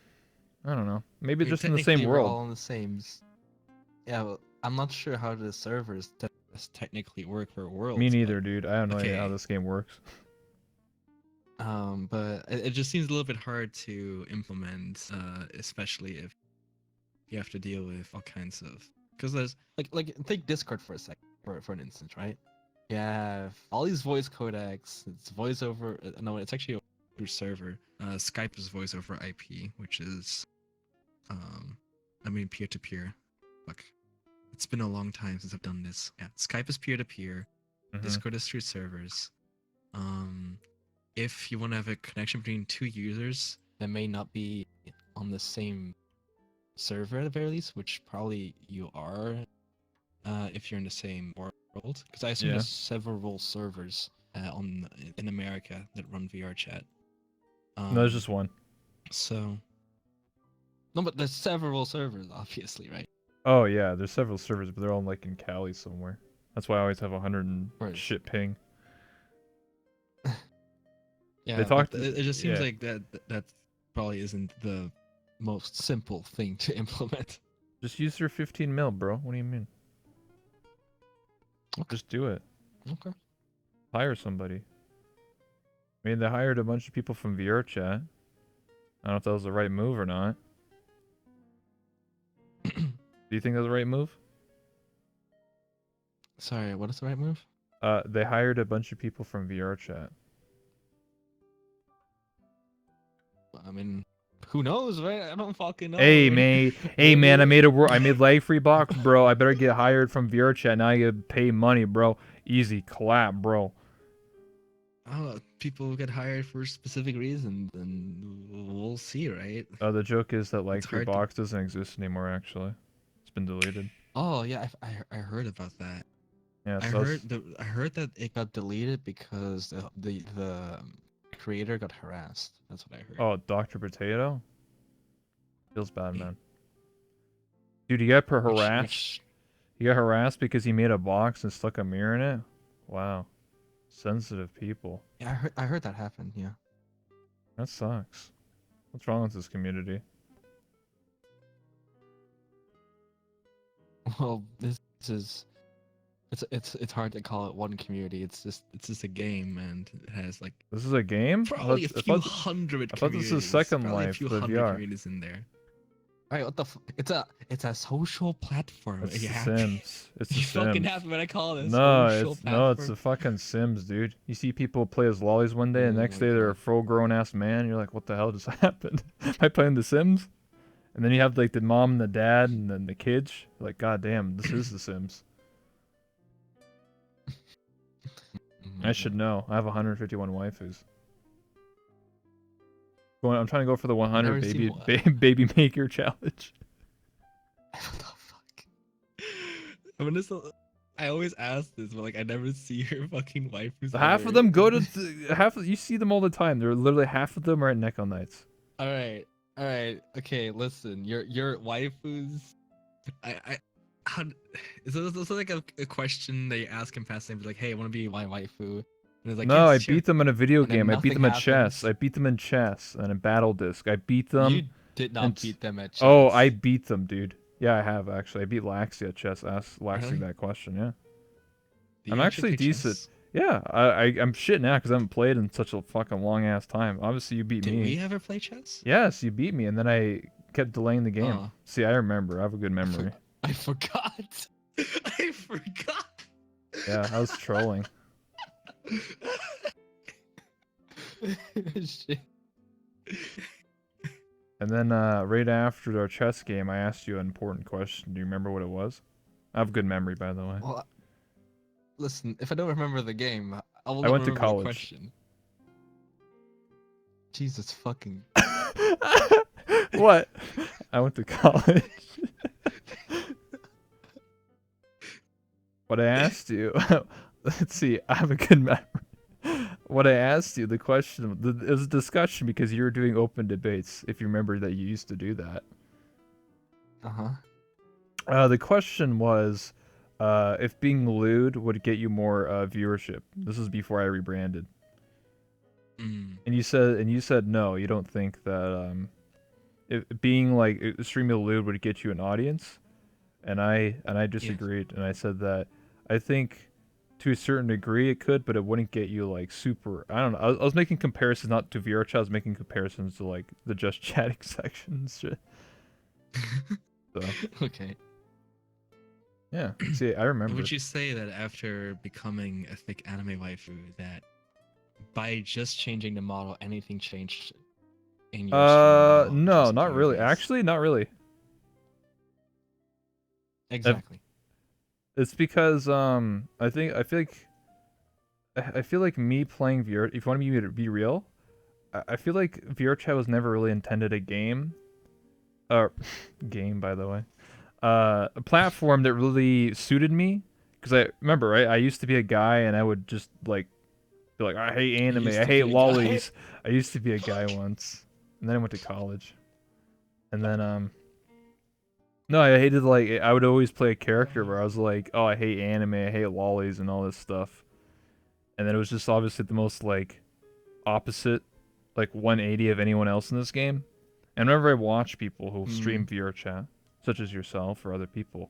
I don't know. Maybe okay, just in the same technically we're world. all in the same. Yeah, well, I'm not sure how the servers technically work for worlds. Me but- neither, dude. I have no idea how Okay. this game works. But it just seems a little bit hard to implement, especially if you have to deal with all kinds of. Because there's like take Discord for a second, for an instance, right? You have all these voice codecs. It's voice over. No, it's actually through server. Skype is voice over IP, which is, I mean peer to peer. Fuck, it's been a long time since I've done this. Yeah, Skype is peer to peer. Discord is through servers. If you want to have a connection between two users that may not be on the same server at the very least, which probably you are, if you're in the same world, because I assume Yeah. there's several servers in America that run VR chat. No, there's just one. So. No, but there's several servers, obviously, right? Oh yeah, there's several servers, but they're all like in Cali somewhere. That's why I always have 100 and Right. shit ping. Yeah, They talked. It just seems yeah. like that probably isn't the most simple thing to implement. Just use your 15 mil, bro. What do you mean? Okay. Just do it. Okay. Hire somebody. I mean, they hired a bunch of people from VR chat. I don't know if that was the right move or not. Do you think that was the right move? Sorry, what is the right move? They hired a bunch of people from VR chat. I mean, who knows, right? I don't fucking know. Hey, right? man. Hey, man. I made lag free box, bro. I better get hired from VR chat. Now I get pay money, bro. Easy clap, bro. Oh, people get hired for specific reasons, and we'll see, right? The joke is that lag It's free hard to- box doesn't exist anymore. Actually, it's been deleted. Oh yeah, I heard about that. Yeah, I so heard that it got deleted because the creator got harassed. That's what I heard. Oh, Dr. Potato. Feels bad, man. Dude, you got harassed. Which, You got harassed because he made a box and stuck a mirror in it? Wow. Sensitive people. Yeah, I heard that happened. Yeah. That sucks. What's wrong with this community? Well, this is it's hard to call it one community. It's just a game, and it has like This is a game? probably a few I hundred thought this communities. is Second Probably a Life, few the hundred VR. communities in there. All right, what the? It's a social platform. It's Are you the happy? Sims. It's the You fucking Sims. happy when I call this? No, social it's platform? the fucking Sims, dude. You see people play as lollies one day, and the Oh next my day they're a God. full grown ass man. You're like, what the hell just happened? Am I playing The Sims? And then you have like the mom and the dad and then the kids. You're like, god damn, this is The Sims. Oh I my should God. know. I have 151 waifus. I'm trying to go for the 100 Never seen baby maker challenge. What the fuck? I mean, I always ask this, but like I never see your fucking waifus. Half of ever. them go to you see them all the time. They're literally half of them are at Neko Nights. All right. Okay, listen. Your waifus. How is this like a question that you ask in passing, be like, hey, I want to be My waifu. And it's like, No, I yes, sure. beat them in a video And then game. I beat nothing them at chess. happens. I beat them in chess and a battle disc. I beat them. You did not and- beat them at chess. Oh, I beat them, dude. Yeah, I have actually. I beat Laxi at chess. Ask Laxi Really? that question. Yeah. Do I'm you actually play decent. chess? Yeah, I'm shit now because I haven't played in such a fucking long ass time. Obviously, you beat Did me. we ever play chess? Yes, you beat me, and then I kept delaying the game. Oh. See, I remember. I have a good memory. I forgot. I forgot. Yeah, I was trolling. Shit. And then right after our chess game, I asked you an important question. Do you remember what it was? I have good memory, by the way. Well, listen. If I don't remember the game, I will I not went to remember the college. question. Jesus fucking. What? I went to college. What I asked you, let's see, I have a good memory. What I asked you, the question, it was a discussion because you were doing open debates, if you remember that you used to do that. The question was, if being lewd would get you more viewership. This was before I rebranded. Mm. And you said no, you don't think that if being like extremely lewd would get you an audience. And I disagreed, and I said that I think to a certain degree it could, but it wouldn't get you like super. I don't know. I was making comparisons not to VRChat. I was making comparisons to like the just chatting sections. Shit. So Okay. yeah, see, I remember. Would you say that after becoming a thick anime waifu, that by just Changing the model, anything changed in your stream model in terms No, of not viewer really. base? Actually, not really. Exactly. It's because I feel like me playing VR. If you want me to be real, I feel like VRChat was never really intended a game. Game, by the way. A platform that really suited me. Because I remember, right? I used to be a guy, and I would just like be like, I hate anime, used I to hate be a guy? lollies. I used to be a guy once, and then I went to college, and then no, I hated like I would always play a character where I was like, oh, I hate anime, I hate lollies, and all this stuff, and then it was just obviously the most like opposite, like 180 of anyone else in this game. And whenever I watch people who stream VRChat, such as yourself or other people,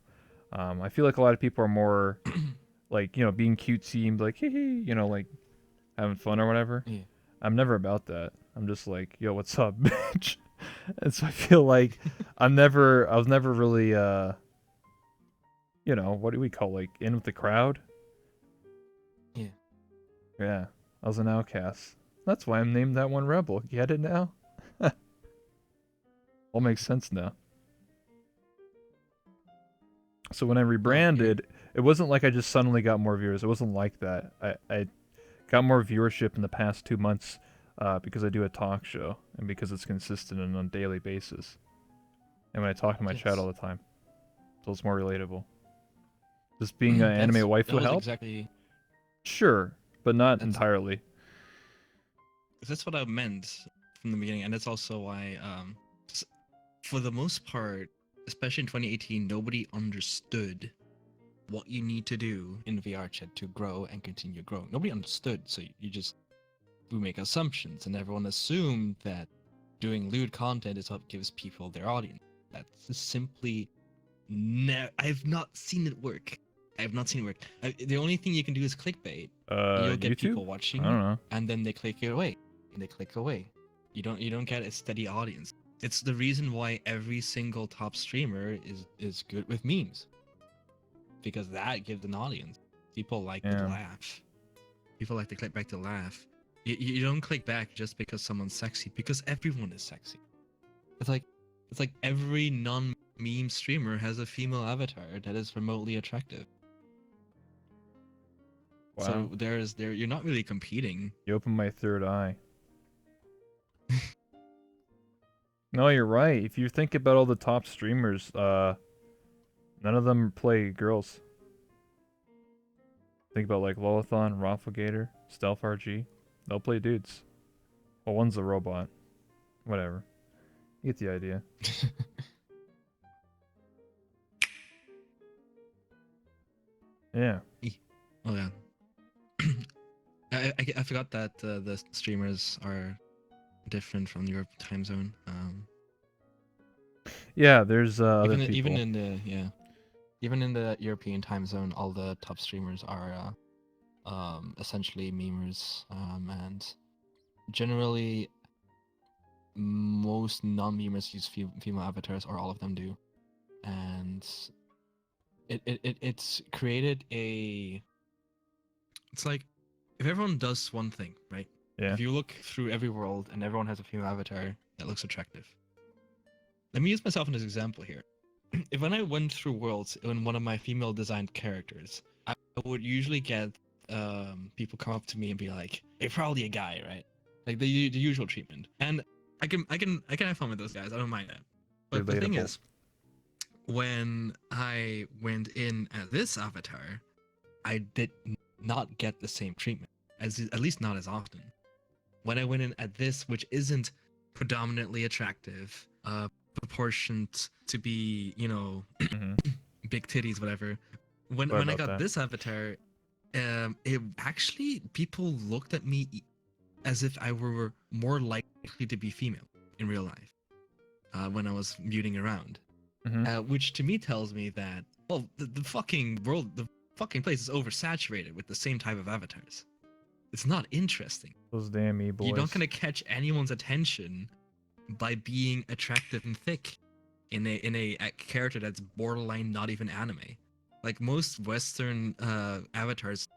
I feel like a lot of people are more like, you know, being cutesy and be like, hee hee, you know, like having fun or whatever. Yeah. I'm never about that. I'm just like, yo, what's up, bitch? And so I feel like I was never really, you know, what do we call, like, in with the crowd? Yeah. Yeah, I was an outcast. That's why I'm named that one Rebel. Get it now? All makes sense now. So when I rebranded, it wasn't like I just suddenly got more viewers. It wasn't like that. I got more viewership in the past 2 months because I do a talk show and because it's consistent and on a daily basis. And when I talk to my chat all the time. So it's more relatable. Does being an anime waifu help? Exactly. Sure, but not That's- entirely. That's what I meant from the beginning, and that's also why, for the most part, especially in 2018, nobody understood what you need to do in VR chat to grow and continue growing. Nobody understood, so we make assumptions, and everyone assumed that doing lewd content is what gives people their audience. That's simply I've not seen it work. I have not seen it work. The only thing you can do is clickbait. You'll get YouTube? people watching, I don't know. and then they click it away. And they click away. You don't get a steady audience. It's the reason why every single top streamer is good with memes, because that gives an audience. People like to laugh. People like to click back to laugh. You don't click back just because someone's sexy, because everyone is sexy. It's like every non-meme streamer has a female avatar that is remotely attractive. Wow. So you're not really competing. You opened my third eye. No, you're right. If you think about all the top streamers, none of them play girls. Think about like Lolathon, Rafflegator, Stealth RG. They'll play dudes. Well, one's a robot. Whatever. You get the idea. Yeah. Oh yeah. I forgot that the streamers are different from your time zone. Yeah, there's other people. Even in the European time zone, all the top streamers are essentially memers, and generally most non-memers use female avatars, or all of them do, and it's created a. It's like if everyone does one thing, right? Yeah. If you look through every world and everyone has a female avatar that looks attractive. Let me use myself as an example here. If when I went through worlds in one of my female designed characters, I would usually get people come up to me and be like, "You're probably a guy, right?" Like the usual treatment. And I can have fun with those guys. I don't mind that. But the thing is, when I went in as this avatar, I did not get the same treatment, at least not as often. When I went in at this, which isn't predominantly attractive, proportioned to be, big titties, whatever. When I got this avatar, it actually, people looked at me as if I were more likely to be female in real life when I was muting around. Which to me tells me that, well, the fucking world, the fucking place is oversaturated with the same type of avatars. It's not interesting. Those damn e-boys. You're not gonna catch anyone's attention by being attractive and thick in a character that's borderline not even anime. Like most Western avatars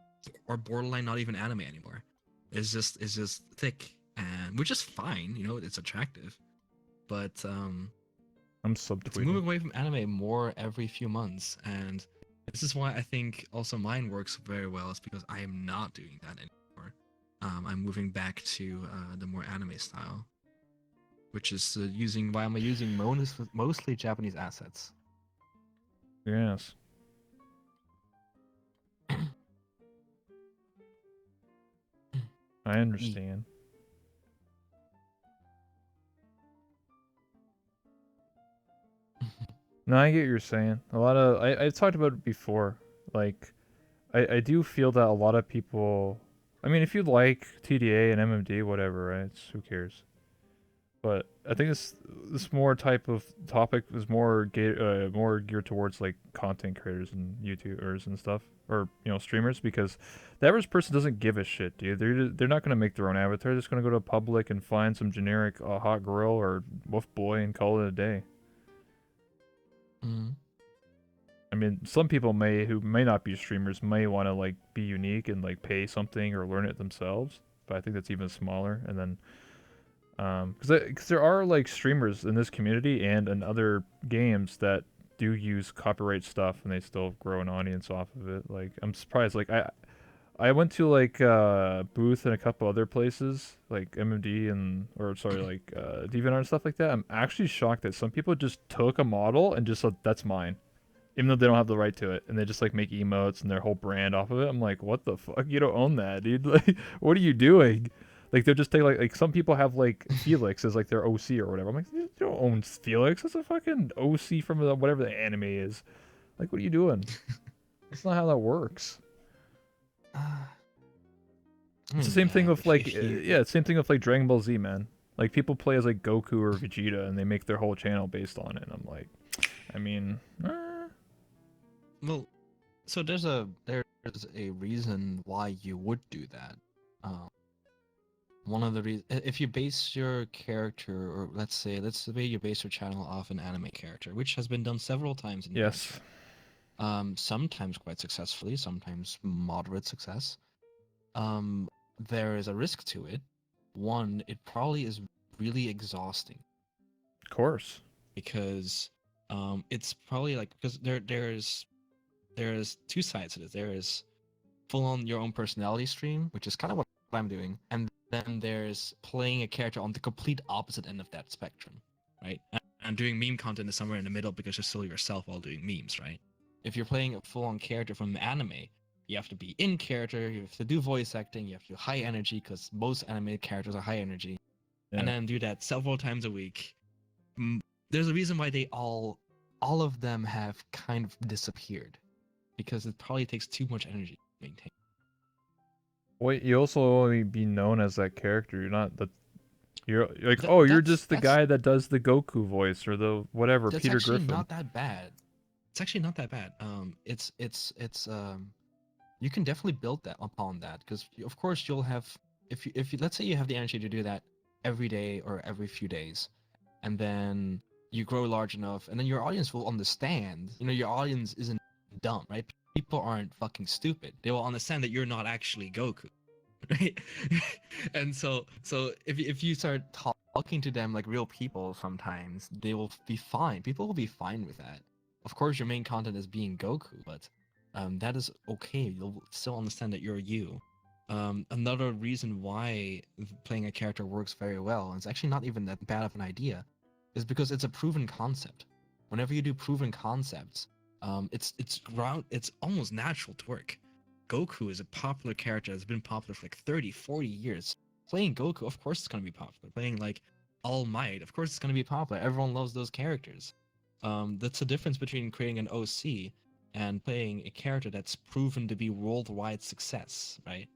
are borderline not even anime anymore. It's just thick, and which is fine, it's attractive. But I'm subtweeting. It's moving away from anime more every few months, and this is why I think also mine works very well, is because I am not doing that anymore. I'm moving back to the more anime style, which is using mostly Japanese assets. Yes. I understand. No, I get what you're saying. I've talked about it before. Like, I do feel that a lot of people. I mean, if you like TDA and MMD, whatever, right? Who cares? But I think this more type of topic is more geared towards like content creators and YouTubers and stuff, or streamers, because the average person doesn't give a shit, dude. They're not gonna make their own avatar. They're just gonna go to public and find some generic hot girl or wolf boy and call it a day. I mean, some people who may not be streamers may want to like be unique and like pay something or learn it themselves, but I think that's even smaller. And then because there are like streamers in this community and in other games that do use copyright stuff and they still grow an audience off of it. Like, I'm surprised. Like, I went to like Booth and a couple other places like MMD like DeviantArt and stuff like that. I'm actually shocked that some people just took a model and just said, that's mine, even though they don't have the right to it, and they just like make emotes and their whole brand off of it. I'm like, what the fuck? You don't own that, dude. Like, what are you doing? Like, they'll just take like some people have like Felix as like their OC or whatever. I'm like, you don't own Felix. That's a fucking OC from whatever the anime is. Like, what are you doing? That's not how that works. I It's the mean, same thing yeah, with like, if you yeah, it's the same thing with like Dragon Ball Z, man. Like people play as like Goku or Vegeta, and they make their whole channel based on it. And I'm like, I mean, Well, so there's a reason why you would do that. Um, one of the reasons, if you base your character, or let's say you base your channel off an anime character, which has been done several times in yes, VRChat. Sometimes quite successfully, sometimes moderate success. There is a risk to it. One, it probably is really exhausting of course. because it's probably like because there's two sides to this. There is full on your own personality stream, which is kind of what I'm doing, and then there's playing a character on the complete opposite end of that spectrum, right? And doing meme content is somewhere in the middle because you're still yourself while doing memes, right? If you're playing a full on character from anime, you have to be in character, you have to do voice acting, you have to do high energy because most anime characters are high energy, and Yeah. then do that several times a week. There's a reason why they all of them have kind of disappeared because it probably takes too much energy to maintain. Wait, you also only be known as that character. You're not the. You're like, Th- oh, you're that's- just the that's- guy that does the Goku voice or the whatever, That's Peter actually Griffin. not that bad. It's actually not that bad. It's you can definitely build that upon that because of course you'll have if you let's say you have the energy to do that every day or every few days, and then you grow large enough, and then your audience will understand. You know, your audience isn't dumb, right? People aren't fucking stupid. They will understand that you're not actually Goku, right? And so if you Start talking to them like real people, sometimes they will be fine. People will be fine with that. Of course, your main content is being Goku, but that is okay. You'll still understand that you're you. Another reason why playing a character works very well, and it's actually not even that bad of an idea, is because it's a proven concept. Whenever you do proven concepts, it's almost natural to work. Goku is a popular character that's been popular for like 30, 40 years. Playing Goku, of course it's going to be popular. Playing like All Might, of course it's going to be popular. Everyone loves those characters. That's the difference between creating an OC and playing a character that's proven to be worldwide success, right?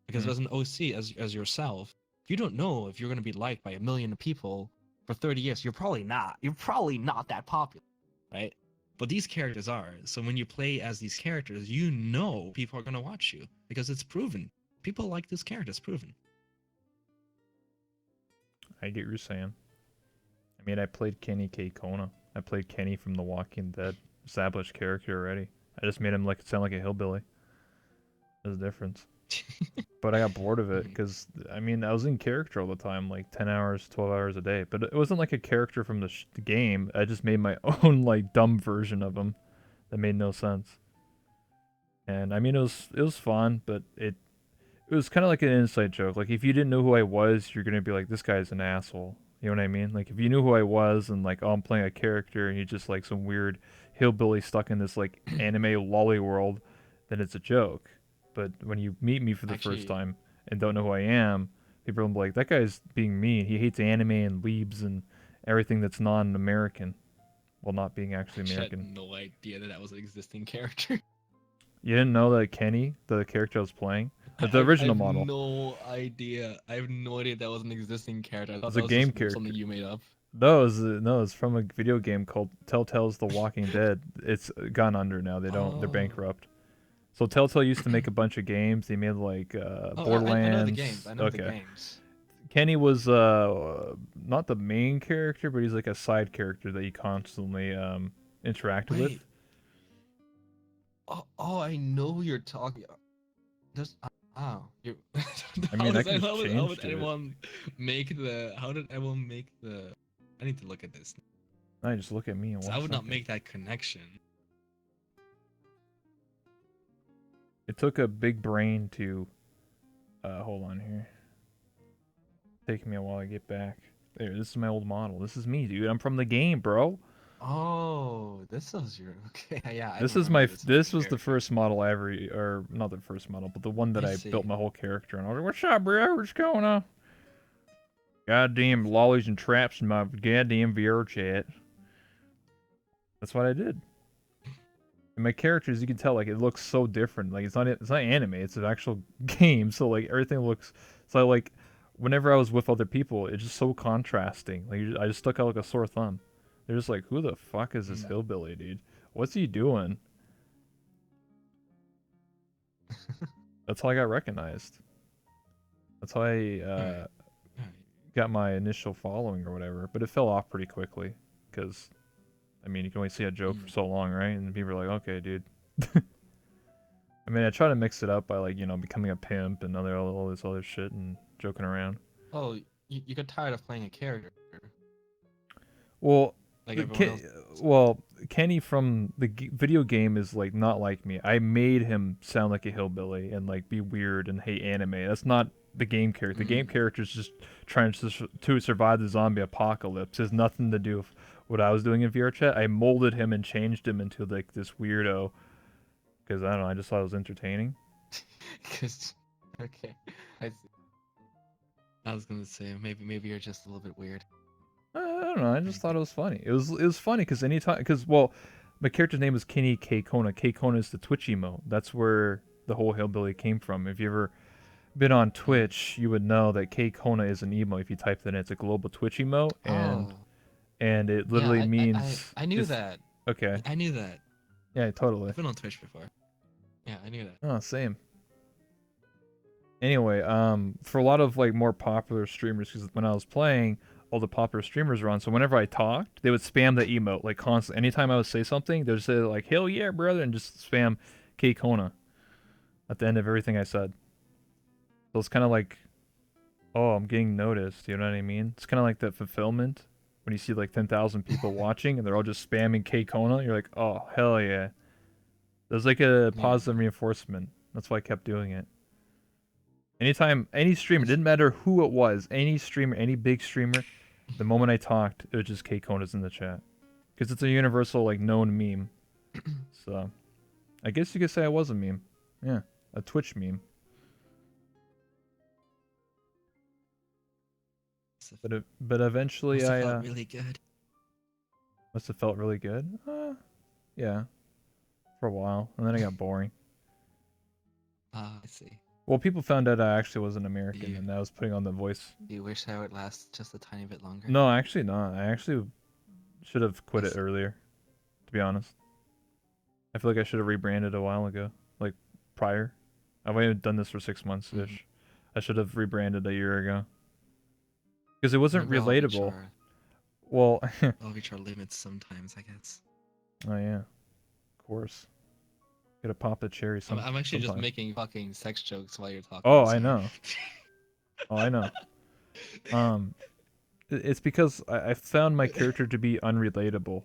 Because as an OC, as yourself, you don't know if you're going to be liked by 1 million people for 30 years. You're probably not. You're probably not that popular, right? But these characters are. So when you play as these characters, you know people are going to watch you because it's proven. People like this character. It's proven. I get what you're saying. I mean, I played Kenny K. Kona. I played Kenny from The Walking Dead. Established character already. I just made him like sound like a hillbilly. There's a difference. But I got bored of it because, I mean, I was in character all the time, like 10 hours, 12 hours a day. But it wasn't like a character from the game. I just made my own, like, dumb version of him that made no sense. And, I mean, it was fun, but it was kind of like an inside joke. Like, if you didn't know who I was, you're going to be like, this guy's an asshole. You know what I mean? Like, if you knew who I was and, like, oh, I'm playing a character and you're just, like, some weird hillbilly stuck in this, like, anime lolly world, then it's a joke. But when you meet me for the first time and don't know who I am, people will be like, that guy's being mean. He hates anime and weebs and everything that's non-American. Well, not being actually American. I had no idea that was an existing character. You didn't know that Kenny, the character I was playing, the original model. No idea. I have no idea that was an existing character. I thought It's that a was game just character. something you made up. No, it's from a video game called Telltale's The Walking Dead. It's gone under now. They're bankrupt. So Telltale used to make a bunch of games. They made like Borderlands. I know the games. I know the games. Kenny was not the main character, but he's like a side character that you constantly interact with. Oh, I know who you're talking. There's you. I mean, I can how change would to it. anyone make the? How did anyone make the? I need to look at this. I just look at me and I would not make that connection. It took a big brain to. Hold on here. Take me a while to get back. There, this is my old model. This is me, dude. I'm from the game, bro. Oh, this is your okay. Yeah. This was the first model I ever, or not the first model, but the one that I built my whole character on. I was like, "What's up, bro? What's going on?" Goddamn lollies and traps in my goddamn VR chat. That's what I did. And my characters, you can tell, like, it looks so different. Like, it's not anime. It's an actual game. So like everything looks. So like, whenever I was with other people, it's just so contrasting. Like I just stuck out like a sore thumb. They're just like, who the fuck is this Mm. hillbilly, dude? What's he doing? That's how I got recognized. That's how I Alright. Alright. got my initial following or whatever. But it fell off pretty quickly because, I mean, you can only see a joke for Mm. so long, right? And people are like, okay, dude. I mean, I try to mix it up by like, becoming a pimp and all this other shit and joking around. Oh, you got tired of playing a character Well, like the everyone Ken, else. well, Kenny from the video game is like not like me. I made him sound like a hillbilly and like be weird and hate anime. That's not the game character. The game Mm. character is just trying to survive the zombie apocalypse. It has nothing to do with what I was doing in VR chat. I molded him and changed him into like this weirdo because I don't know. I just thought it was entertaining. Okay, I see. I was gonna say maybe you're just a little bit weird. I don't know. I just thought Okay. it was funny. It was funny because anytime well, my character's name is Kenny K Kona. K Kona is the Twitch emote. That's where the whole hillbilly came from. If you ever been on Mm. Twitch, you would know that K Kona is an emote. If you type that in, it's a global Twitch emote, and Oh, it yeah, literally means I knew it's that. okay. I knew that. Yeah, totally. I've been on Twitch before. Yeah, I knew that. Oh, same. Anyway, for a lot of like more popular streamers, because when I was playing, all the popular streamers were on. So whenever I talked, they would spam the emote like constantly. Anytime I would say something, they would say like "Hell yeah, brother," and just spam K Kona at the end of everything I said. So it's kind of like, oh, I'm getting noticed. You know what I mean? It's kind of like that fulfillment when you see like 10,000 people watching and they're all just spamming K Kona. You're like, oh hell yeah. There's like a Yeah. positive reinforcement. That's why I kept doing it. Anytime, any streamer, It's didn't matter who it was, any streamer, any big streamer, the moment I talked, it was just K Kona's in the chat. Because it's a universal, like, known meme. So, I guess you could say I was a meme. Yeah, a Twitch meme. But eventually Must have I felt really good. must have felt really good. Yeah, for a while. And then I got boring. Ah, I see. Well, people found out I actually was an American You and I was putting on the voice. you wish I would last just a tiny bit longer? No, actually not. I actually should have quit I it see. earlier, to be honest. I feel like I should have rebranded a while ago, like prior. I've only done this for 6 months Mhm. ish. I should have rebranded a year ago because it wasn't We all reach relatable. our Well, all reach our limits sometimes, I guess. oh yeah, of course. Gotta pop the cherry I'm actually just sometimes. making fucking sex jokes while you're talking. Oh, I Sorry. know. Oh, I know. Um, it's because I found my character to be unrelatable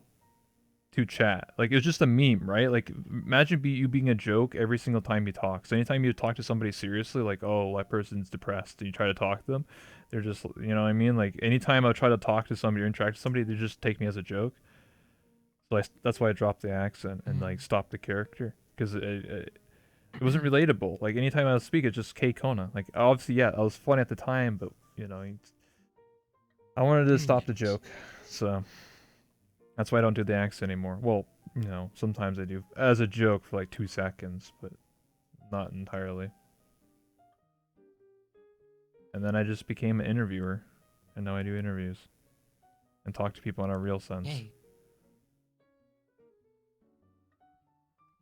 to chat. Like it was just a meme, right? Like imagine you being a joke every single time you talk. So anytime you talk to somebody seriously, like oh that person's depressed, and you try to talk to them, they're just you know what I mean. Like anytime I try to talk to somebody or interact with somebody, they just take me as a joke. So that's why I dropped the accent and like stopped the character because it wasn't relatable. Like anytime I would speak, it's just K Kona. Like obviously yeah, I was funny at the time, but I wanted to stop the Yes. joke. So that's why I don't do the accent anymore. Well, sometimes I do as a joke for like 2 seconds, but not entirely. And then I just became an interviewer, and now I do interviews and talk to people in a real sense. Hey.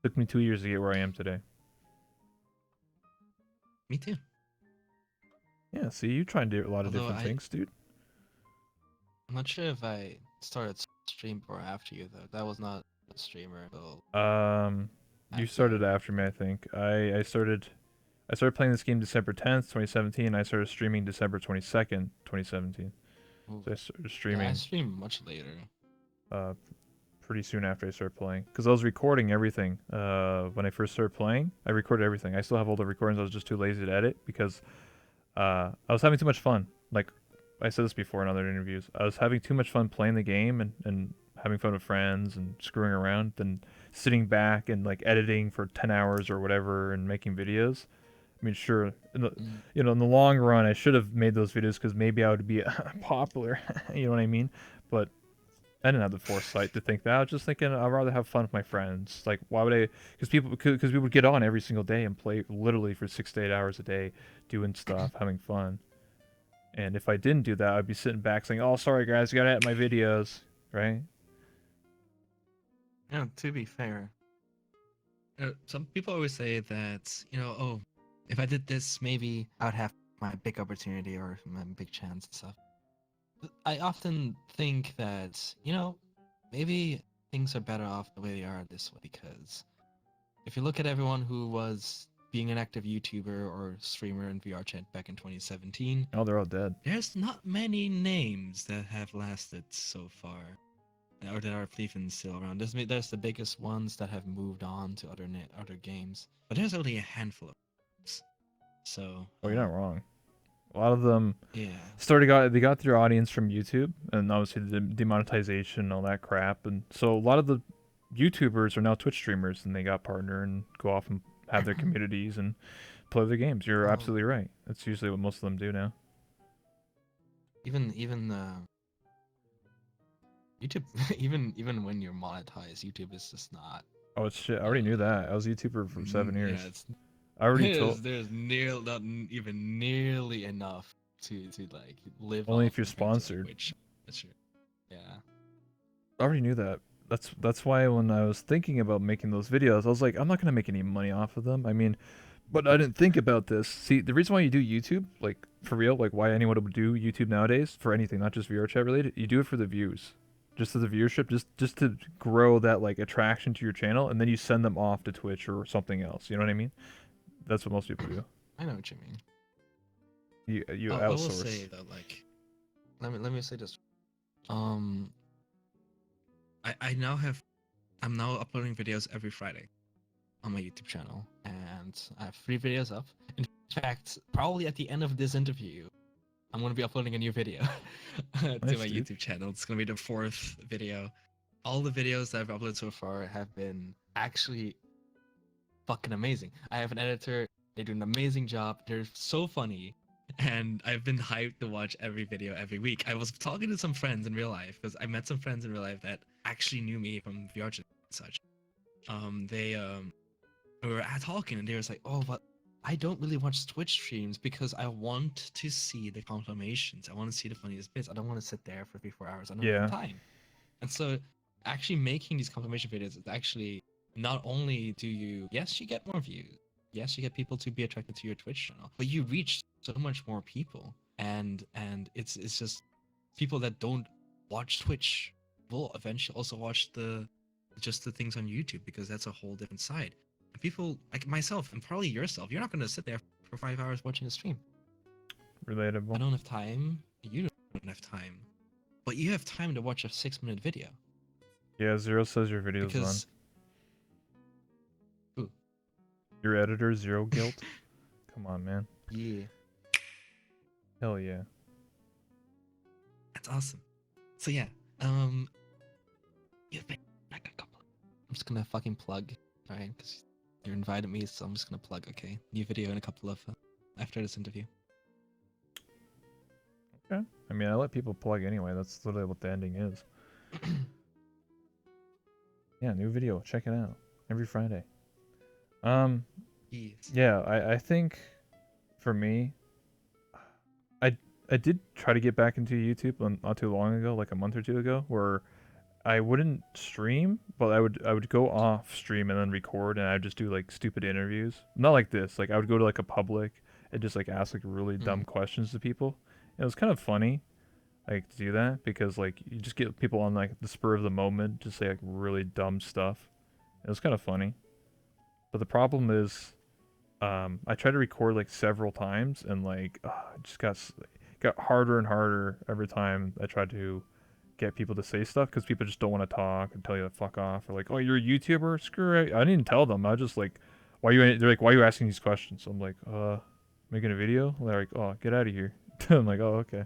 Took me 2 years to get where I am today. Me too. Yeah, see, you try and do a lot of Although different things, dude. I'm not sure if I started stream before or after you though. That was not a streamer until You after started you. after me, I think. I started playing this game December 10th, 2017. I started streaming December 22nd, 2017. Ooh. So I started Yeah, I streaming streamed much later. uh pretty soon after I started playing because I was recording everything. When I first started playing, I recorded everything. I still have all the recordings. I was just too lazy to edit because I was having too much fun. Like I said this before in other interviews, I was having too much fun playing the game and having fun with friends and screwing around than sitting back and like editing for 10 hours or whatever and making videos. I mean, sure, Mm. in the long run, I should have made those videos because maybe I would be popular. You know what I mean? But I didn't have the foresight to think that. I was just thinking I'd rather have fun with my friends. Like, why would I? Because we would get on every single day and play literally for 6 to 8 hours a day, doing stuff, having fun. And if I didn't do that, I'd be sitting back saying, "Oh, sorry guys, gotta edit my videos," right? Yeah, to be fair. Some people always say that, oh, if I did this, Maybe I would have my big opportunity or my big chance and stuff. I often think that, maybe things are better off the way they are this way because if you look at everyone who was being an active YouTuber or streamer in VR chat back in 2017, Oh, they're all dead. there's not many names that have lasted so far, or that are even still around. There's the biggest ones that have moved on to other games, but there's only a handful of names. So, Oh, you're not wrong. A lot of them yeah. they got their audience from YouTube, and obviously the demonetization and all that crap, and so a lot of the YouTubers are now Twitch streamers, and they got partner and go off and have their communities and play their games. You're Well, absolutely right. That's usually what most of them do now. even YouTube, even when you're monetized, YouTube is just not. Oh, it's shit. I already knew that. I was a YouTuber for 7 years. Yeah, it's I already told. there's not even Nearly enough to like live Only off if you're compared to, like, sponsored. Twitch. That's true. Yeah. I already knew that. That's why when I was thinking about making those videos, I was like, I'm not gonna make any money off of them. I mean, but I didn't think about this. See, the reason why you do YouTube, like for real, like why anyone would do YouTube nowadays for anything, not just VR chat related, you do it for the views, just for the viewership, just to grow that like attraction to your channel, and then you send them off to Twitch or something else. You know what I mean? That's what most people do. I know what you mean. You I will outsource. say though, like, Let me say this. Um, I'm now uploading videos every Friday. on my YouTube channel, and I have 3 videos up. In fact, probably at the end of this interview, I'm gonna be uploading a new video to Nice, my dude. YouTube channel. It's gonna be the 4th video. All the videos that I've uploaded so far have been actually fucking amazing. I have an editor. They do an amazing job. They're so funny. And I've been hyped to watch every video every week. I was talking to some friends in real life because I met some friends in real life that actually knew me from VR chat and such. They we were talking and they was like, "Oh, but I don't really watch Twitch streams because I want to see the confirmations. I want to see the funniest bits. I don't want to sit there for 3-4 hours. I don't Yeah. have time." And so, actually making these confirmation videos is actually not only do you get more views, yes, you get people to be attracted to your Twitch channel, but you reach so much more people, and it's just people that don't watch Twitch will eventually also watch the things on YouTube because that's a whole different side. And people like myself and probably yourself, you're not going to sit there for 5 hours watching a stream. I Relatable. don't have time. You don't have time, but you have time to watch a 6-minute video Yeah, Zero says your video's because. Ooh, your editor, Zero Guilt. Come on, man. yeah. Hell yeah. That's awesome. So yeah, you've been like a couple. I'm just gonna fucking plug, alright? Because you invited me, so I'm just gonna plug. Okay, new video in a couple of after this interview. Okay. I mean, I let people plug anyway. That's literally what the ending is. Yeah, new video. Check it out every Friday. Yes. Yeah, I think for me, I did try to get back into YouTube not too long ago, like a month or two ago, where I wouldn't stream, but I would go off stream and then record, and I'd just do like stupid interviews. Not like this. Like I would go to like a public and just like ask like really dumb questions to people. And it was kind of funny, like to do that because like you just get people on like the spur of the moment to say like really dumb stuff. It was kind of funny. But the problem is, I tried to record like several times, and like it just got harder and harder every time I tried to get people to say stuff because people just don't want to talk and tell you to fuck off or like, oh, you're a YouTuber, screw it. I didn't tell them. I was just like, they're like, why are you asking these questions? So I'm like, making a video. They're like, oh, get out of here. I'm like, oh, okay.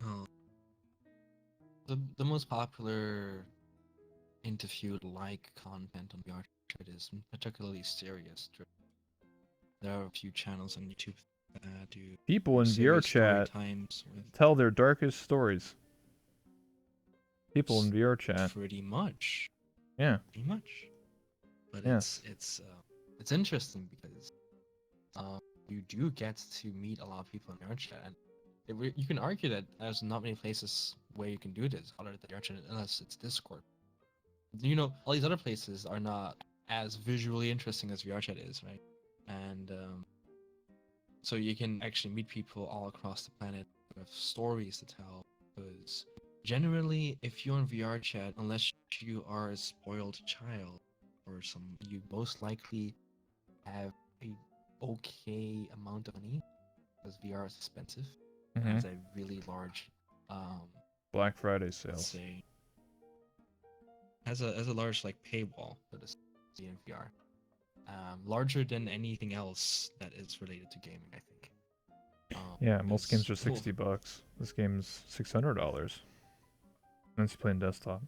Oh, The most popular interview-like content on VR chat is particularly serious. there are a few channels on YouTube do People in VR serious story chat times with tell their darkest stories. People in s- VR chat. pretty much, Yeah. pretty much. But Yes. It's interesting because you do get to meet a lot of people in VR chat, and you can argue that there's not many places where you can do this other than VR chat, unless it's Discord. You know, all these other places are not as visually interesting as VR chat is, right? And so you can actually meet people all across the planet with stories to tell. Because generally, if you're in VR chat, unless you are a spoiled child or some, you most likely have a okay amount of money because VR is expensive. It Hmm. has a really large, Black Friday Let's sales. say, has a large like paywall for the in VR, larger than anything else that is related to gaming, I think. Yeah, most games are Because- $60. This game's $600. Unless you play on desktop.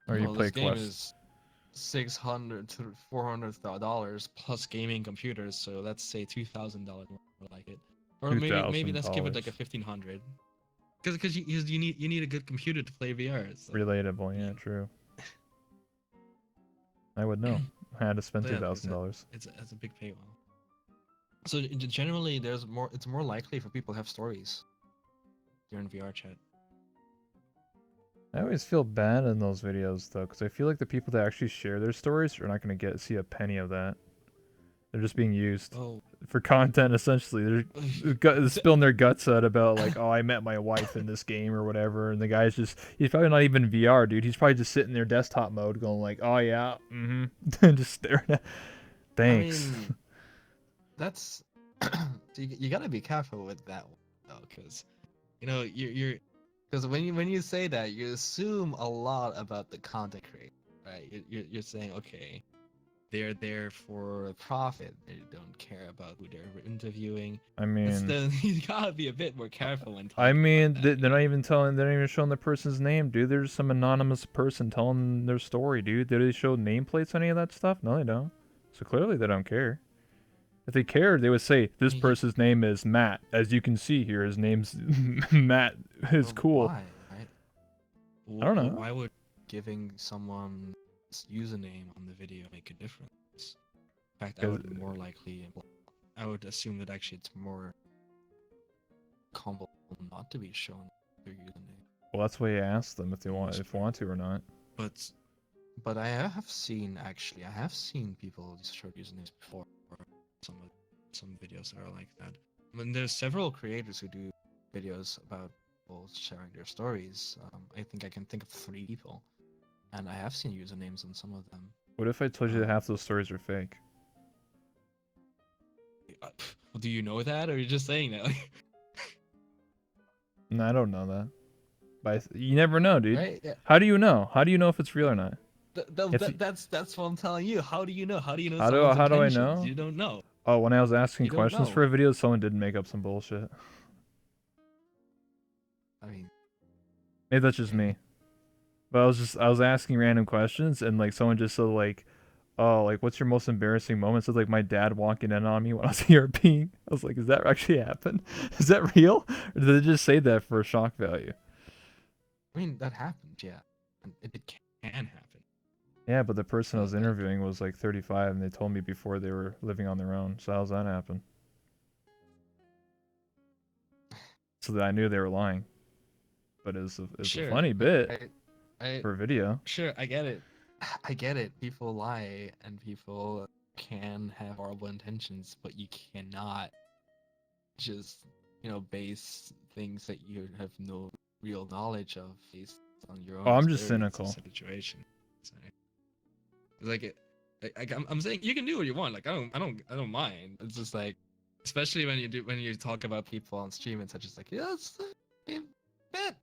Or you well, play this game Quest. is $600 to $400 plus gaming computers, so let's say $2,000 more like it, or maybe let's give it like a $2,000. 1,500. Because you need a good computer to play VR. So. Relatable, yeah, true. I would know. I had to spend But yeah, like I said, $2,000. it's a big paywall. So generally, it's more likely for people to have stories during VR chat. I always feel bad in those videos though, because I feel like the people that actually share their stories are not going to see a penny of that. They're just being used Oh, for content essentially. They're spilling their guts out about like, oh, I met my wife in this game or whatever, and the guy's he's probably not even VR, dude. He's probably just sitting there desktop mode going like, oh yeah, and just staring at. Thanks. I mean, that's you gotta be careful with that one though, because you're when you say that, you assume a lot about the content creator, right? you're saying, okay, they're there for Profit. they don't care about who they're interviewing. I mean, Then you gotta be a bit more careful when talking. I mean, about that, they're not even telling. They're not even showing the person's name, dude. There's some anonymous person telling their story, dude. Do they show nameplates on any of that stuff? No, they don't. So clearly they don't care. If they cared, they would say this mean, person's name is Matt. As you can see here, his name's Matt. Is Well, cool. Why, right? I don't know. Why would Giving someone's username on the video make a difference? In fact, I 'Cause- would more likely, I would assume that actually it's more comfortable not to be shown their username. Well, that's why you ask them if they want to or not. but But I have seen people show usernames before. some videos are like that. I mean, there's several creators who do videos about people sharing their stories. I think I can think of 3 people, and I have seen usernames on some of them. What if I told you that half those stories are fake? Well, do you know that, or are you just saying that? No, I don't know that. But you never know, dude. Right? Yeah. How do you know? How do you know if it's real or not? If you- That's what I'm telling you. How do you know? How do you know? How do I someone's know? intentions? You don't know. Oh, when I was asking You don't questions know. for a video, someone did make up some bullshit. I mean, Maybe that's just me. But I was asking random questions and like someone just said like, oh, like what's your most embarrassing moment? So like my dad walking in on me when I was ERPing. I was like, does that actually happen? Is that real? Or did they just say that for shock value? I mean that happened, yeah. And it Can happen. Yeah, but the person I was interviewing was like 35 and they told me before they were living on their own. So how's that happen? So that I knew they were lying. But it's a Sure. funny bit I for a video. Sure, I get it. I get it. People lie and people can have horrible intentions, but you cannot just, base things that you have no real knowledge of based on your own. Oh, I'm just experience. cynical. Situation. Sorry. Like I'm saying you can do what you want. Like I don't mind. It's just like, especially when you talk about People on stream and such as like, yeah, it's that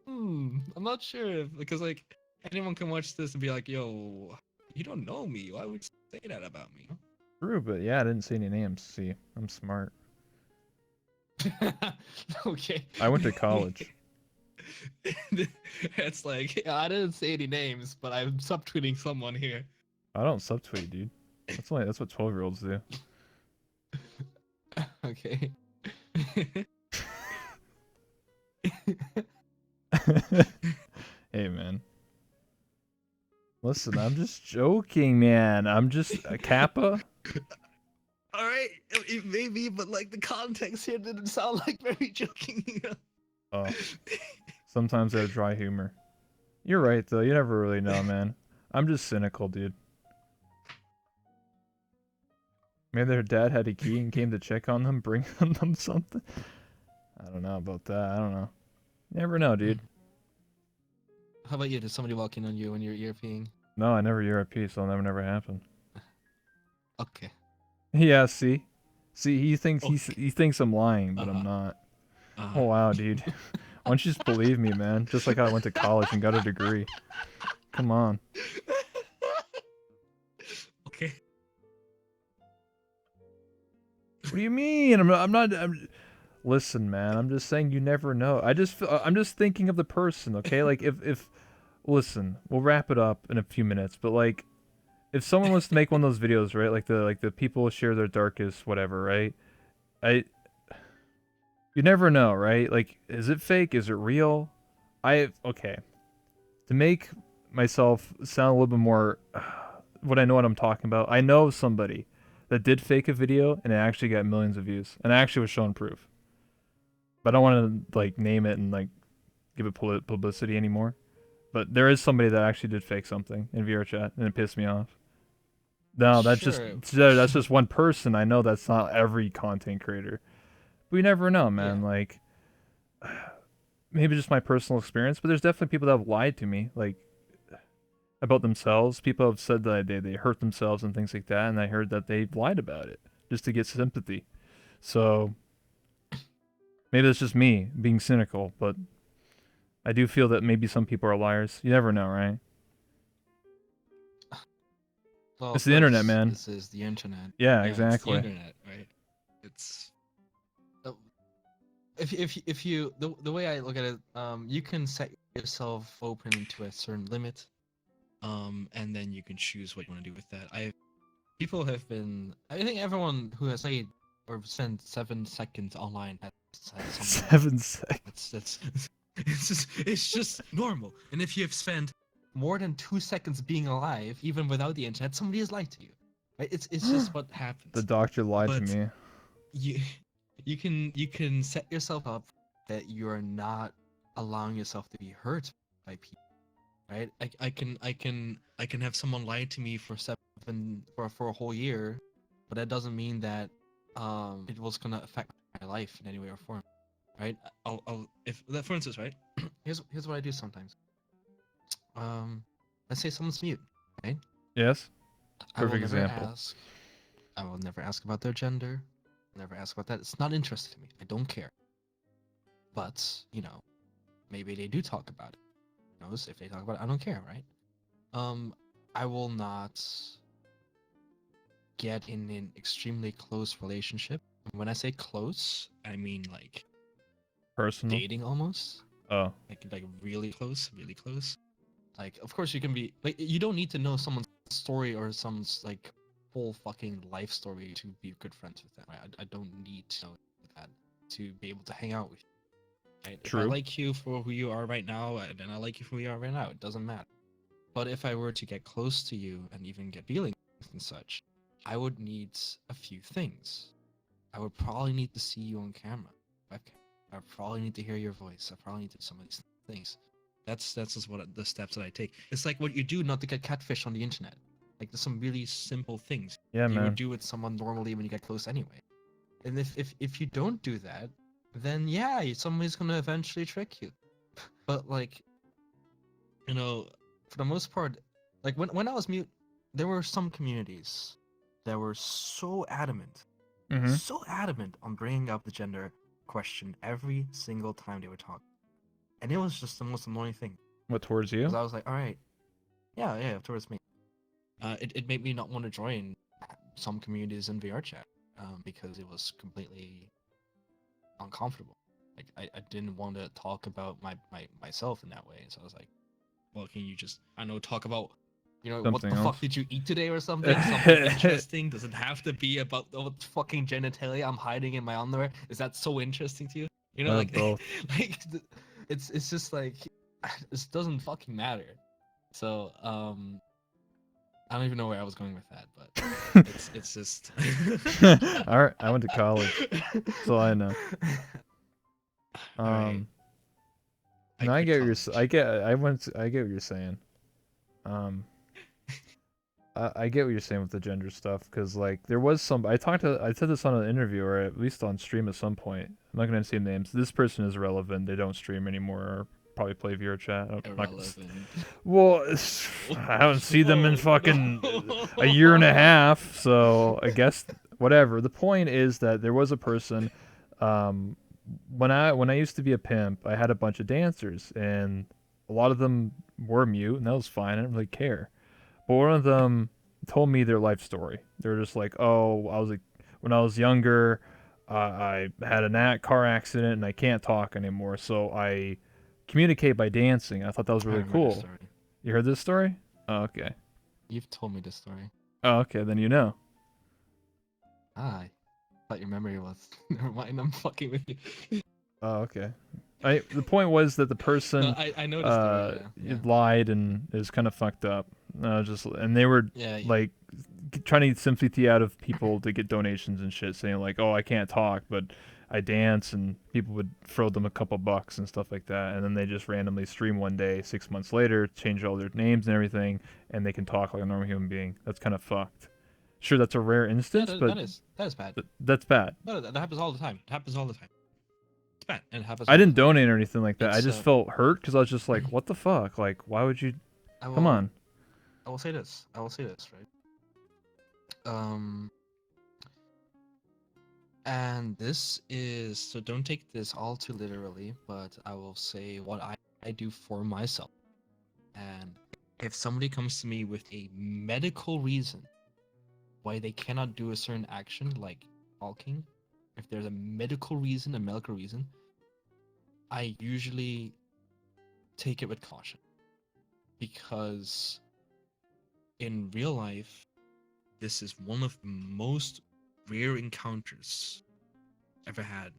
I'm not sure because like anyone can watch this and be like, yo, you don't know me. Why would you say that about me? True, but yeah, I didn't say any names. See, I'm smart. okay. I went to college. It's like, I didn't say any names, but I'm subtweeting someone here. I don't subtweet, dude. That's what 12-year-olds do. Okay. Hey, man. Listen, I'm just joking, man. I'm just a Kappa. All right, it may be, but like the context here didn't sound like very joking. Oh, sometimes I have dry humor. You're right, though. You never really know, man. I'm just cynical, dude. Maybe their dad had a key and came to check on them, bring them something. I don't know about that. I don't know. Never know, dude. How about you? Did somebody walk in on you when you're ear peeing? No, I never hear a piece, so it'll never happen. Okay. Yeah, see? See, he thinks Okay. he thinks I'm lying, but I'm Uh-huh. not. Uh-huh. Oh wow, dude. Why don't you just believe me, man? Just like how I went to college and got a degree. Come on. Okay. What do you mean? I'm not. Listen, man. I'm just saying you never know. I'm just thinking of the person, okay? Like if listen, we'll wrap it up in a few minutes, but like if someone was to make one of those videos, right? Like the people share their darkest whatever, right? I You never know, right? Like is it fake? Is it real? Okay. To make myself sound a little bit more what I know what I'm talking about. I know somebody that did fake a video and it actually got millions of views and actually was shown proof. But I don't want to like name it and like give it publicity anymore. But there is somebody that actually did fake something in VR chat and it pissed me off. No, Sure. that's just one person. I know that's not every content creator. We never know, Yeah. man. Like maybe just my personal experience, but there's definitely people that have lied to me, like about themselves. People have said that they hurt themselves and things like that, and I heard that they lied about it just to get sympathy. So maybe that's just me being cynical, but I do feel that maybe some people are liars. You never know, right? Well, It's of the internet, course, man. this is the internet. Yeah, Yeah, It's the exactly. internet, right? It's uh, if you the way I look at it, you can set yourself open to a certain limit, and then you can choose what you want to do with that. people have been. I think everyone who has played or spent 7 seconds online has had something. 7 seconds. That's it's just normal. And if you have spent more than 2 seconds being alive, even without the internet, somebody has lied to you. Right? It's just what happens. The doctor lied to But me. you you can Set yourself up that you are not allowing yourself to be hurt by people. Right? I can have someone lie to me for For a whole year, but that doesn't mean that it was gonna affect my life in any way or form. Right? I'll if that for instance, right? Here's what I do sometimes. Let's say someone's mute, right? Yes. I will Perfect never example. ask. I will never ask about their gender. Never ask about that. It's not interesting to me. I don't care. But maybe they do talk about it. Who knows? If they talk about it, I don't care, right? I will not get in an extremely close relationship. When I say close, I mean like Personal. dating almost. Oh. like really close, really close. Like, of course, you can be like, you don't need to know someone's story or someone's like whole fucking life story to be good friends with them. Right? I don't need to know that to be able to hang out with you. Right? If I True. like you for who you are right now, then I like you for who you are right now. It doesn't matter. But if I were to get close to you and even get feelings and such, I would need a few things. I would probably need to see you on camera. Okay. I probably need to hear your voice. I probably need to do some of these things. That's just what the steps that I take. It's like what you do not to get catfish on the internet. Like there's some really simple things Yeah, you man. would do with someone normally when you get close anyway. And if you don't do that, then yeah, somebody's gonna eventually trick you. But like, for the most part, like when I was mute, there were some communities that were so adamant on bringing up the gender question every single time they were talking, and it was just the most annoying thing. What, towards you? Because I was like, all right, yeah, towards me. It made me not want to join some communities in VR chat, because it was completely uncomfortable. Like I didn't want to talk about myself in that way, so I was like, Well, can you just talk about You know, what Something the fuck else. did you eat today or something? Something interesting. Does it have to be about the fucking genitalia I'm hiding in my underwear? Is that so interesting to you? You know, like, Both. like it's just like it doesn't fucking matter. So I don't even know where I was going with that, but it's just. All right, I went to college, so I know. All right. No, I quit get what you're. college. I get what you're saying. Um, I get what you're saying with the gender stuff, because like there was some. I said this on an interview, or at least on stream at some point. I'm not gonna say names. This person is relevant. They don't stream anymore, or probably play VR chat. Irrelevant. Well, I haven't seen them in Oh, fucking no. a year and a half, so I guess whatever. The point is that there was a person. Um, when I used to be a pimp, I had a bunch of dancers, and a lot of them were mute, and that was fine. I didn't really care. But one of them told me their life story. They were just like, "Oh, when I was younger, I had a car accident, and I can't talk anymore, so I communicate by dancing." I thought that was I really remember this cool. story. You heard this story? Oh, okay. You've told me this story. Oh, okay. Then you know. Ah, I thought your memory was. Never mind, I'm fucking with you. Oh, okay. The point was that the person No, I know the story. Yeah, lied and is kind of fucked up. And they were yeah. like trying to get sympathy out of people to get donations and shit, saying like, "Oh, I can't talk, but I dance," and people would throw them a couple bucks and stuff like that. And then they just randomly stream one day, 6 months later, change all their names and everything, and they can talk like a normal human being. That's kind of fucked. Sure, that's a rare Yeah, instance, but that is bad. that's bad. No, that happens all the time. It happens all the time. It's bad, and it happens. I All the didn't time. donate or anything like that. I It's just felt hurt because I was just like, "What the fuck? Like, why would you? I Come will. on." I will say this. I will say this, right? Um, and this is so. Don't take this all too literally, but I will say what I do for myself. And if somebody comes to me with a medical reason why they cannot do a certain action, like talking, if there's a medical reason, I usually take it with caution. Because in real life, this is one of the most rare encounters ever had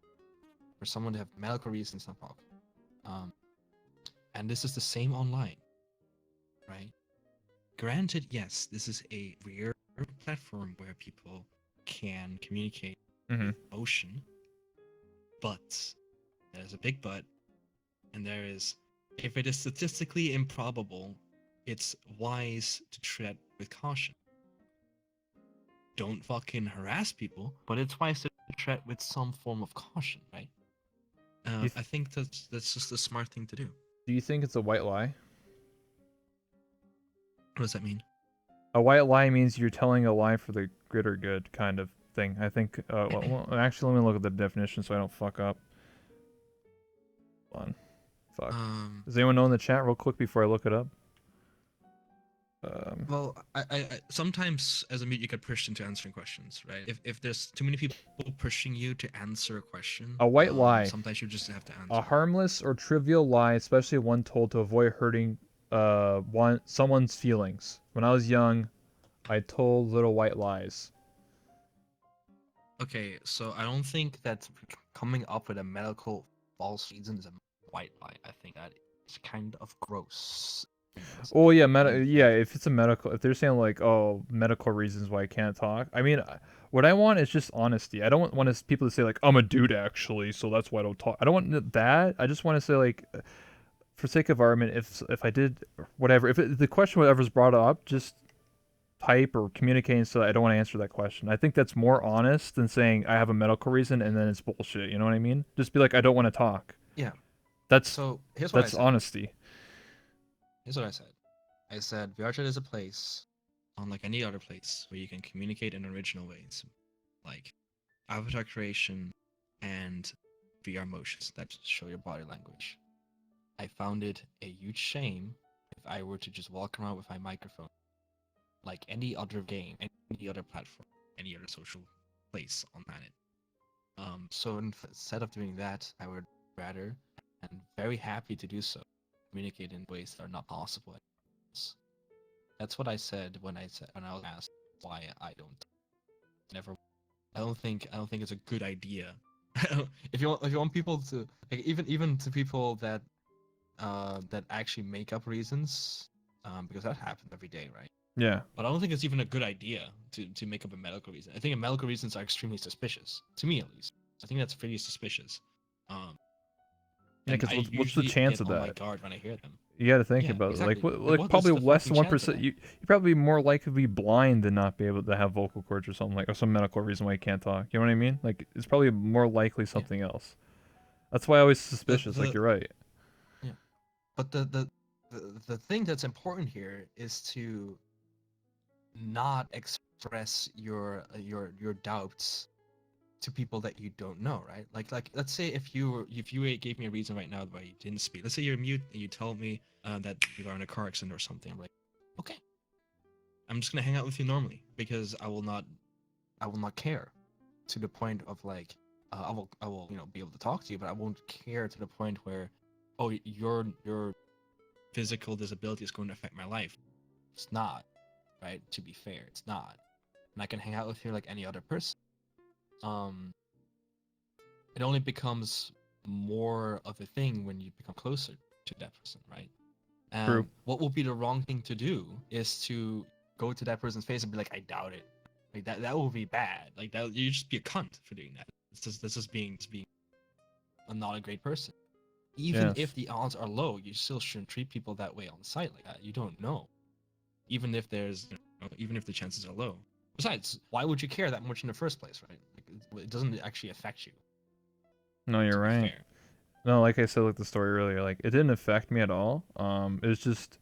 for someone to have medical reasons not talk. And this is the same online, right? Granted, yes, this is a rare platform where people can communicate Mhm. emotion, but there's a big but, and there is, if it is statistically improbable, it's wise to tread with caution. Don't fucking harass people, but it's wise to tread with some form of caution, right? I think that's just a smart thing to do. Do you think it's a white lie? What does that mean? A white lie means you're telling a lie for the greater good, kind of thing. I think. Actually, let me look at the definition so I don't fuck up. Hold on. Fuck. Does anyone know in the chat, real quick, before I look it up? Well, I sometimes as a mute you get pushed into answering questions, right? If there's too many people pushing you to answer a question, A white lie. sometimes you just have to answer. A harmless or trivial lie, especially one told to avoid hurting someone's feelings. When I was young, I told little white lies. Okay, so I don't think that coming up with a medical false reason is a white lie. I think that is kind of gross. Oh yeah, if it's a medical, if they're saying like, "Oh, medical reasons why I can't talk," I mean, what I want is just honesty. I don't want people to say like, "I'm a dude actually, so that's why I don't talk." I don't want that. I just want to say like, for sake of argument, if I did whatever, if the question whatever's brought up, just type or communicate and say I don't want to answer that question. I think that's more honest than saying I have a medical reason and then it's bullshit. You know what I mean? Just be like, I don't want to talk. Yeah. That's So here's what I said. honesty. Here's what I said. I said VRChat is a place, unlike any other place, where you can communicate in original ways, like avatar creation and VR motions that show your body language. I found it a huge shame if I were to just walk around with my microphone, like any other game, any other platform, any other social place on planet. So instead of doing that, I would rather, and very happy to do so, communicate in ways that are not possible. That's what I said when I was asked why I don't never. I don't think it's a good idea. If you want people to like, even to people that that actually make up reasons, because that happens every day, right? Yeah. But I don't think it's even a good idea to make up a medical reason. I think medical reasons are extremely suspicious, to me at least. I think that's pretty suspicious. Um, Yeah, and because I what's the usually chance get of on my that? guard when I hear them. You got to think Yeah, about it. Like, exactly. like What is probably the less fucking than chance of 1%. that? You probably be more likely to be blind than not be able to have vocal cords or something like, or some medical reason why you can't talk. You know what I mean? Like, it's probably more likely Yeah. something else. That's why I always The, suspicious. Like, the you're right. Yeah. But the thing that's important here is to not express your doubts to people that you don't know, right? Like let's say if you gave me a reason right now why you didn't speak. Let's say you're mute and you tell me that you are in a car accident or something. I'm like, okay, I'm just gonna hang out with you normally because I will not care to the point of like I will be able to talk to you, but I won't care to the point where oh your physical disability is going to affect my life. it's not, right? To be fair, it's not, and I can hang out with you like any other person. It only becomes more of a thing when you become closer to that person, right? True. What will be the wrong thing to do is to go to that person's face and be like, I doubt it. Like that will be bad. Like that, you just be a cunt for doing that. This is being I'm not a great person. Even Yes. if the odds are low, you still shouldn't treat people that way on site like that. You don't know. even if there's even if the chances are low. Besides, why would you care that much in the first place, right? Like, it doesn't actually affect you. No, you're To be right. fair. No, like I said, like the story earlier, like it didn't affect me at all. It was just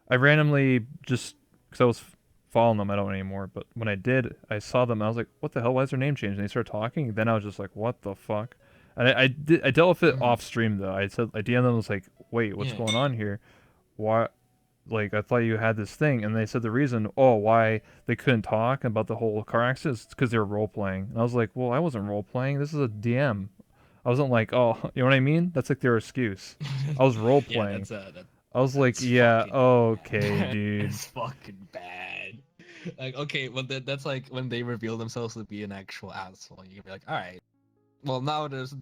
I randomly just because I was following them, I don't anymore. But when I did, I saw them. I was like, "What the hell? Why is their name changed?" And they started talking. Then I was just like, "What the fuck?" And I dealt with it Mhm. off stream though. I said I DM'd them. Was like, "Wait, what's Yeah. going on here? Why?" Like I thought you had this thing, and they said the reason, why they couldn't talk about the whole car accident is because they were role playing. And I was like, well, I wasn't role playing. This is a DM. I wasn't like, oh, you know what I mean? That's like their excuse. I was role Yeah, playing. that I was like, that's yeah, fucking okay, bad. dude. It's fucking bad. Like, okay, well, that's like when they reveal themselves to be an actual asshole. You can be like, all right, well, now there's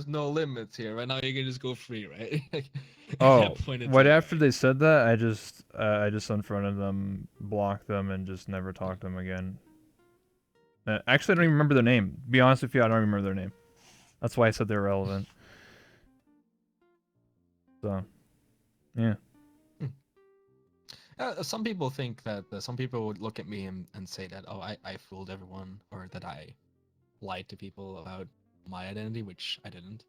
no limits here. Right now, you can just go free, right? Like, at Oh, that point, it's right like, after alright. they said that, I just unfriended them, blocked them, and just never talked to them again. Actually, I don't even remember their name. To be honest with you, I don't remember their name. That's why I said they're relevant. So, yeah. Some people think that some people would look at me and say that, oh, I fooled everyone, or that I lied to people about my identity, which I didn't.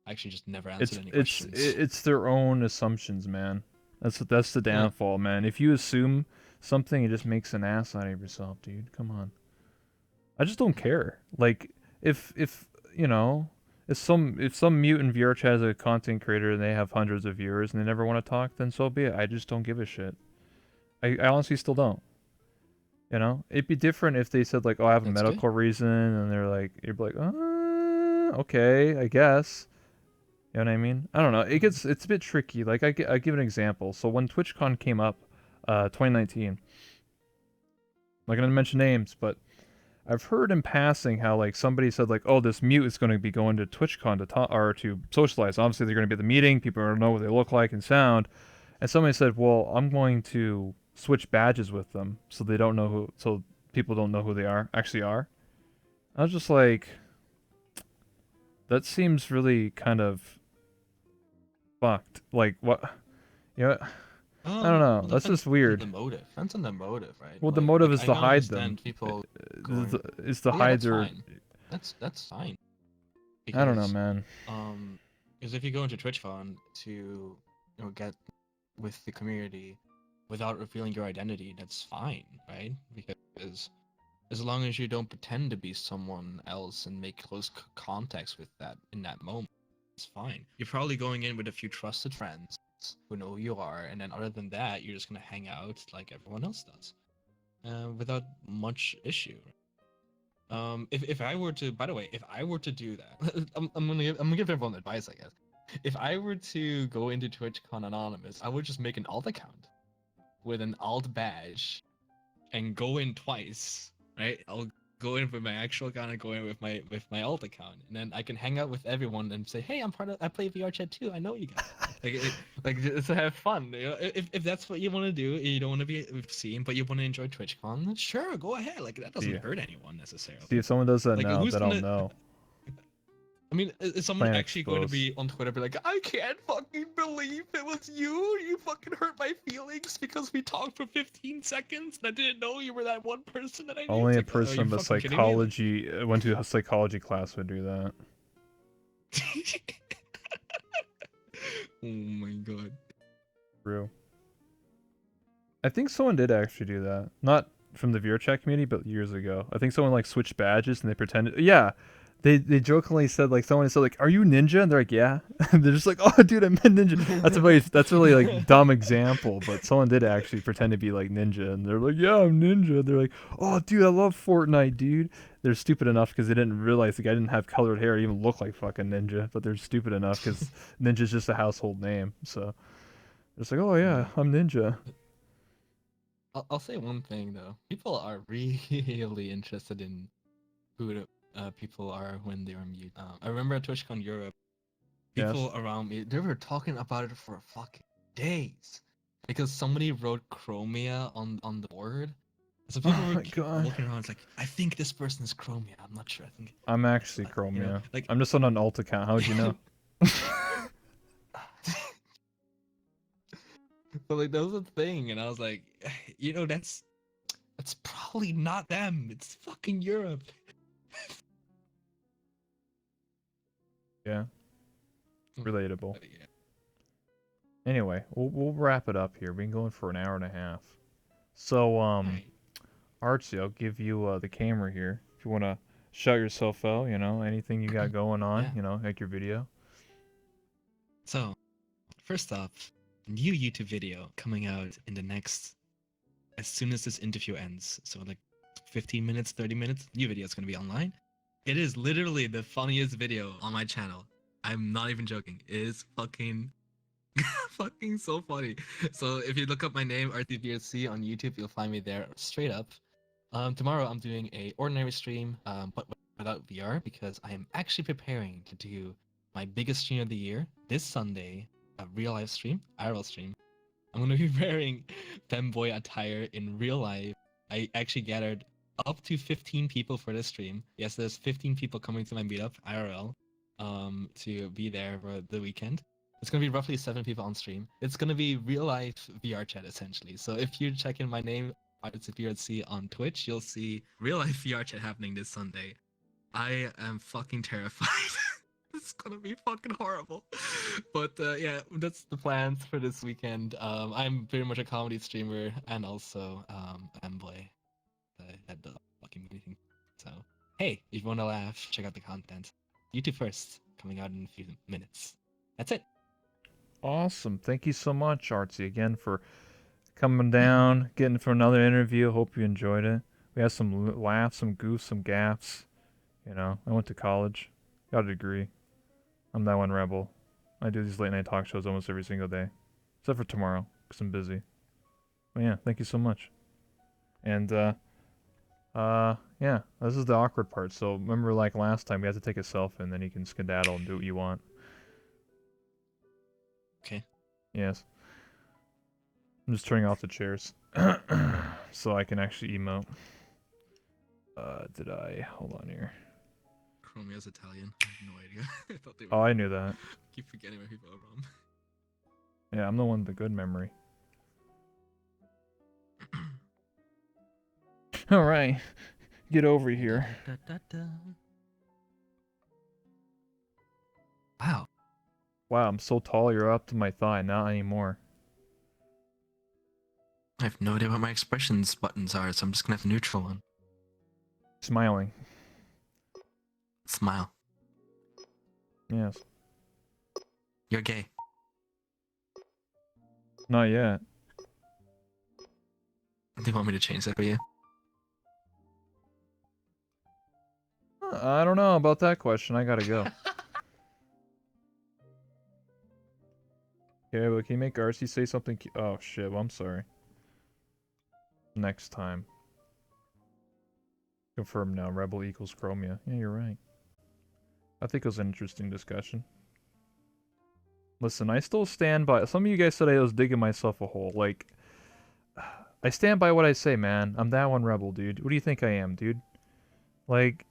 I actually just never answered any questions. It's their own assumptions, man. That's the Yeah. downfall, man. If you assume something, it just makes an ass out of yourself, dude. Come on. I just don't care. Like if you know if some mutant VR chat is a content creator and they have hundreds of viewers and they never want to talk, then so be it. I just don't give a shit. I honestly still don't. You know, it'd be different if they said like, "Oh, I have a That's good. medical reason," and they're like, "You'd be like, okay, I guess." You know what I mean? I don't know. It's a bit tricky. Like I give an example. So when TwitchCon came up, 2019. I'm not gonna mention names, but I've heard in passing how like somebody said like, oh, this mute is going to be going to TwitchCon to talk or to socialize. Obviously, they're going to be at the meeting. People are going to know what they look like and sound. And somebody said, well, I'm going to switch badges with them so they don't know who, so people don't know who they actually are. I was just like, that seems really kind of fucked. Like what? You know, I don't know. Well, That's depends just on weird. the motive. Depends on the motive, right? Well, the motive is I to can hide them. understand people going. Is to Well, yeah, hide that's their. fine. That's fine. I don't know, Because man. because if you go into TwitchCon to get with the community without revealing your identity, that's fine, right? Because as long as you don't pretend to be someone else and make close contacts with that in that moment, it's fine. You're probably going in with a few trusted friends who know who you are, and then other than that, you're just gonna hang out like everyone else does, without much issue. If I were to, by the way, if I were to do that, I'm gonna give everyone advice, I guess. If I were to go into TwitchCon anonymous, I would just make an alt account with an alt badge and go in twice, right? I'll go in with my actual account and go in with my alt account, and then I can hang out with everyone and say, "Hey, I play VR chat too. I know you guys." Like just to have fun. You know, if that's what you want to do, you don't want to be seen, but you want to enjoy TwitchCon, sure, go ahead. Like that doesn't Yeah. hurt anyone necessarily. See, if someone does that Like now, who's then I'll gonna? know. I mean, is someone Planet actually going to exposed. be on Twitter be like, I can't fucking believe it was you. You fucking hurt my feelings because we talked for 15 seconds and I didn't know you were that one person that I knew. Only It's a like, are you person with fucking kidding me? Like- psychology went to a psychology class would do that. Oh my god. True. I think someone did actually do that. Not from the VRChat community, but years ago. I think someone like switched badges and they pretended. Yeah, they jokingly said like someone said like, "Are you ninja?" And they're like, "Yeah." And they're just like, "Oh, dude, I'm a ninja." That's really like dumb example, but someone did actually pretend to be like ninja, and they're like, "Yeah, I'm ninja." They're like, "Oh, dude, I love Fortnite, dude." They're stupid enough because they didn't realize the guy didn't have colored hair, or even look like fucking ninja, but they're stupid enough because ninja's just a household name. So it's like, "Oh yeah, I'm ninja." I'll say one thing though. People are really interested in who people are when they're mute. I remember at TwitchCon Europe, people around me, they were talking about it for fucking days because somebody wrote Chromia on the board. So people Oh were my god. looking around. It's like, I think this person is Chromia. I'm not sure. I think I'm actually like, Chromia. you know, like I'm just on an alt account. How would you know? But like that was a thing, and I was like, you know, that's probably not them. It's fucking Europe. Yeah. Relatable. But yeah. Anyway, we'll wrap it up here. We've been going for an hour and a half. So Alright. Artsy, I'll give you the camera here. If you wanna shout yourself out, you know, anything you got going on, Yeah. you know, like your video. So, first off, new YouTube video coming out in the next, as soon as this interview ends. So like 15 minutes, 30 minutes, new video is gonna be online. It is literally the funniest video on my channel. I'm not even joking. It is fucking fucking so funny. So if you look up my name, ArtsyVRC on YouTube, you'll find me there straight up. Tomorrow I'm doing a ordinary stream, but without VR because I am actually preparing to do my biggest stream of the year this Sunday, a real life stream, IRL stream. I'm gonna be wearing femboy attire in real life. I actually gathered up to 15 people for this stream. Yes, there's 15 people coming to my meetup, IRL, to be there for the weekend. It's gonna be roughly 7 people on stream. It's gonna be real life VR chat essentially. So if you check in my name, ArtsyVRC on Twitch, you'll see real life VR chat happening this Sunday. I am fucking terrified. It's gonna be fucking horrible. But yeah, that's the plans for this weekend. I'm pretty much a comedy streamer and also Amboy at the fucking meeting. So hey, if you wanna laugh, check out the content. YouTube first, coming out in a few minutes. That's it. Awesome. Thank you so much, Artsy, again for coming down, getting for another interview. Hope you enjoyed it. We had some laughs, some goofs, some gaffs. You know, I went to college, got a degree. I'm that one rebel. I do these late night talk shows almost every single day, except for tomorrow because I'm busy. But yeah, thank you so much. And yeah, this is the awkward part. So remember, like last time, we had to take a selfie, and then you can skedaddle and do what you want. Okay. Yes. I'm just turning off the chairs so I can actually emote. Did I? Hold on here. Chromia's Italian. I have no idea. I thought they were. Oh, I knew that. Keep forgetting where people are from. Yeah, I'm the one with the good memory. All right, get over here. Wow. Wow, I'm so tall. You're up to my thigh. Not anymore. I have no idea what my expressions buttons are, so I'm just gonna have a neutral one. Smiling. Smile. Yes. You're gay. Not yet. Do you want me to change that for you? I don't know about that question. I gotta go. Okay, but can you make Artsy say something? Oh shit. Well, I'm sorry. next time. Confirm now. Rebel equals Chromia. Yeah, you're right. I think it was an interesting discussion. Listen, I still stand by. Some of you guys said I was digging myself a hole. Like, I stand by what I say, man. I'm that one rebel, dude. What do you think I am, dude? Like,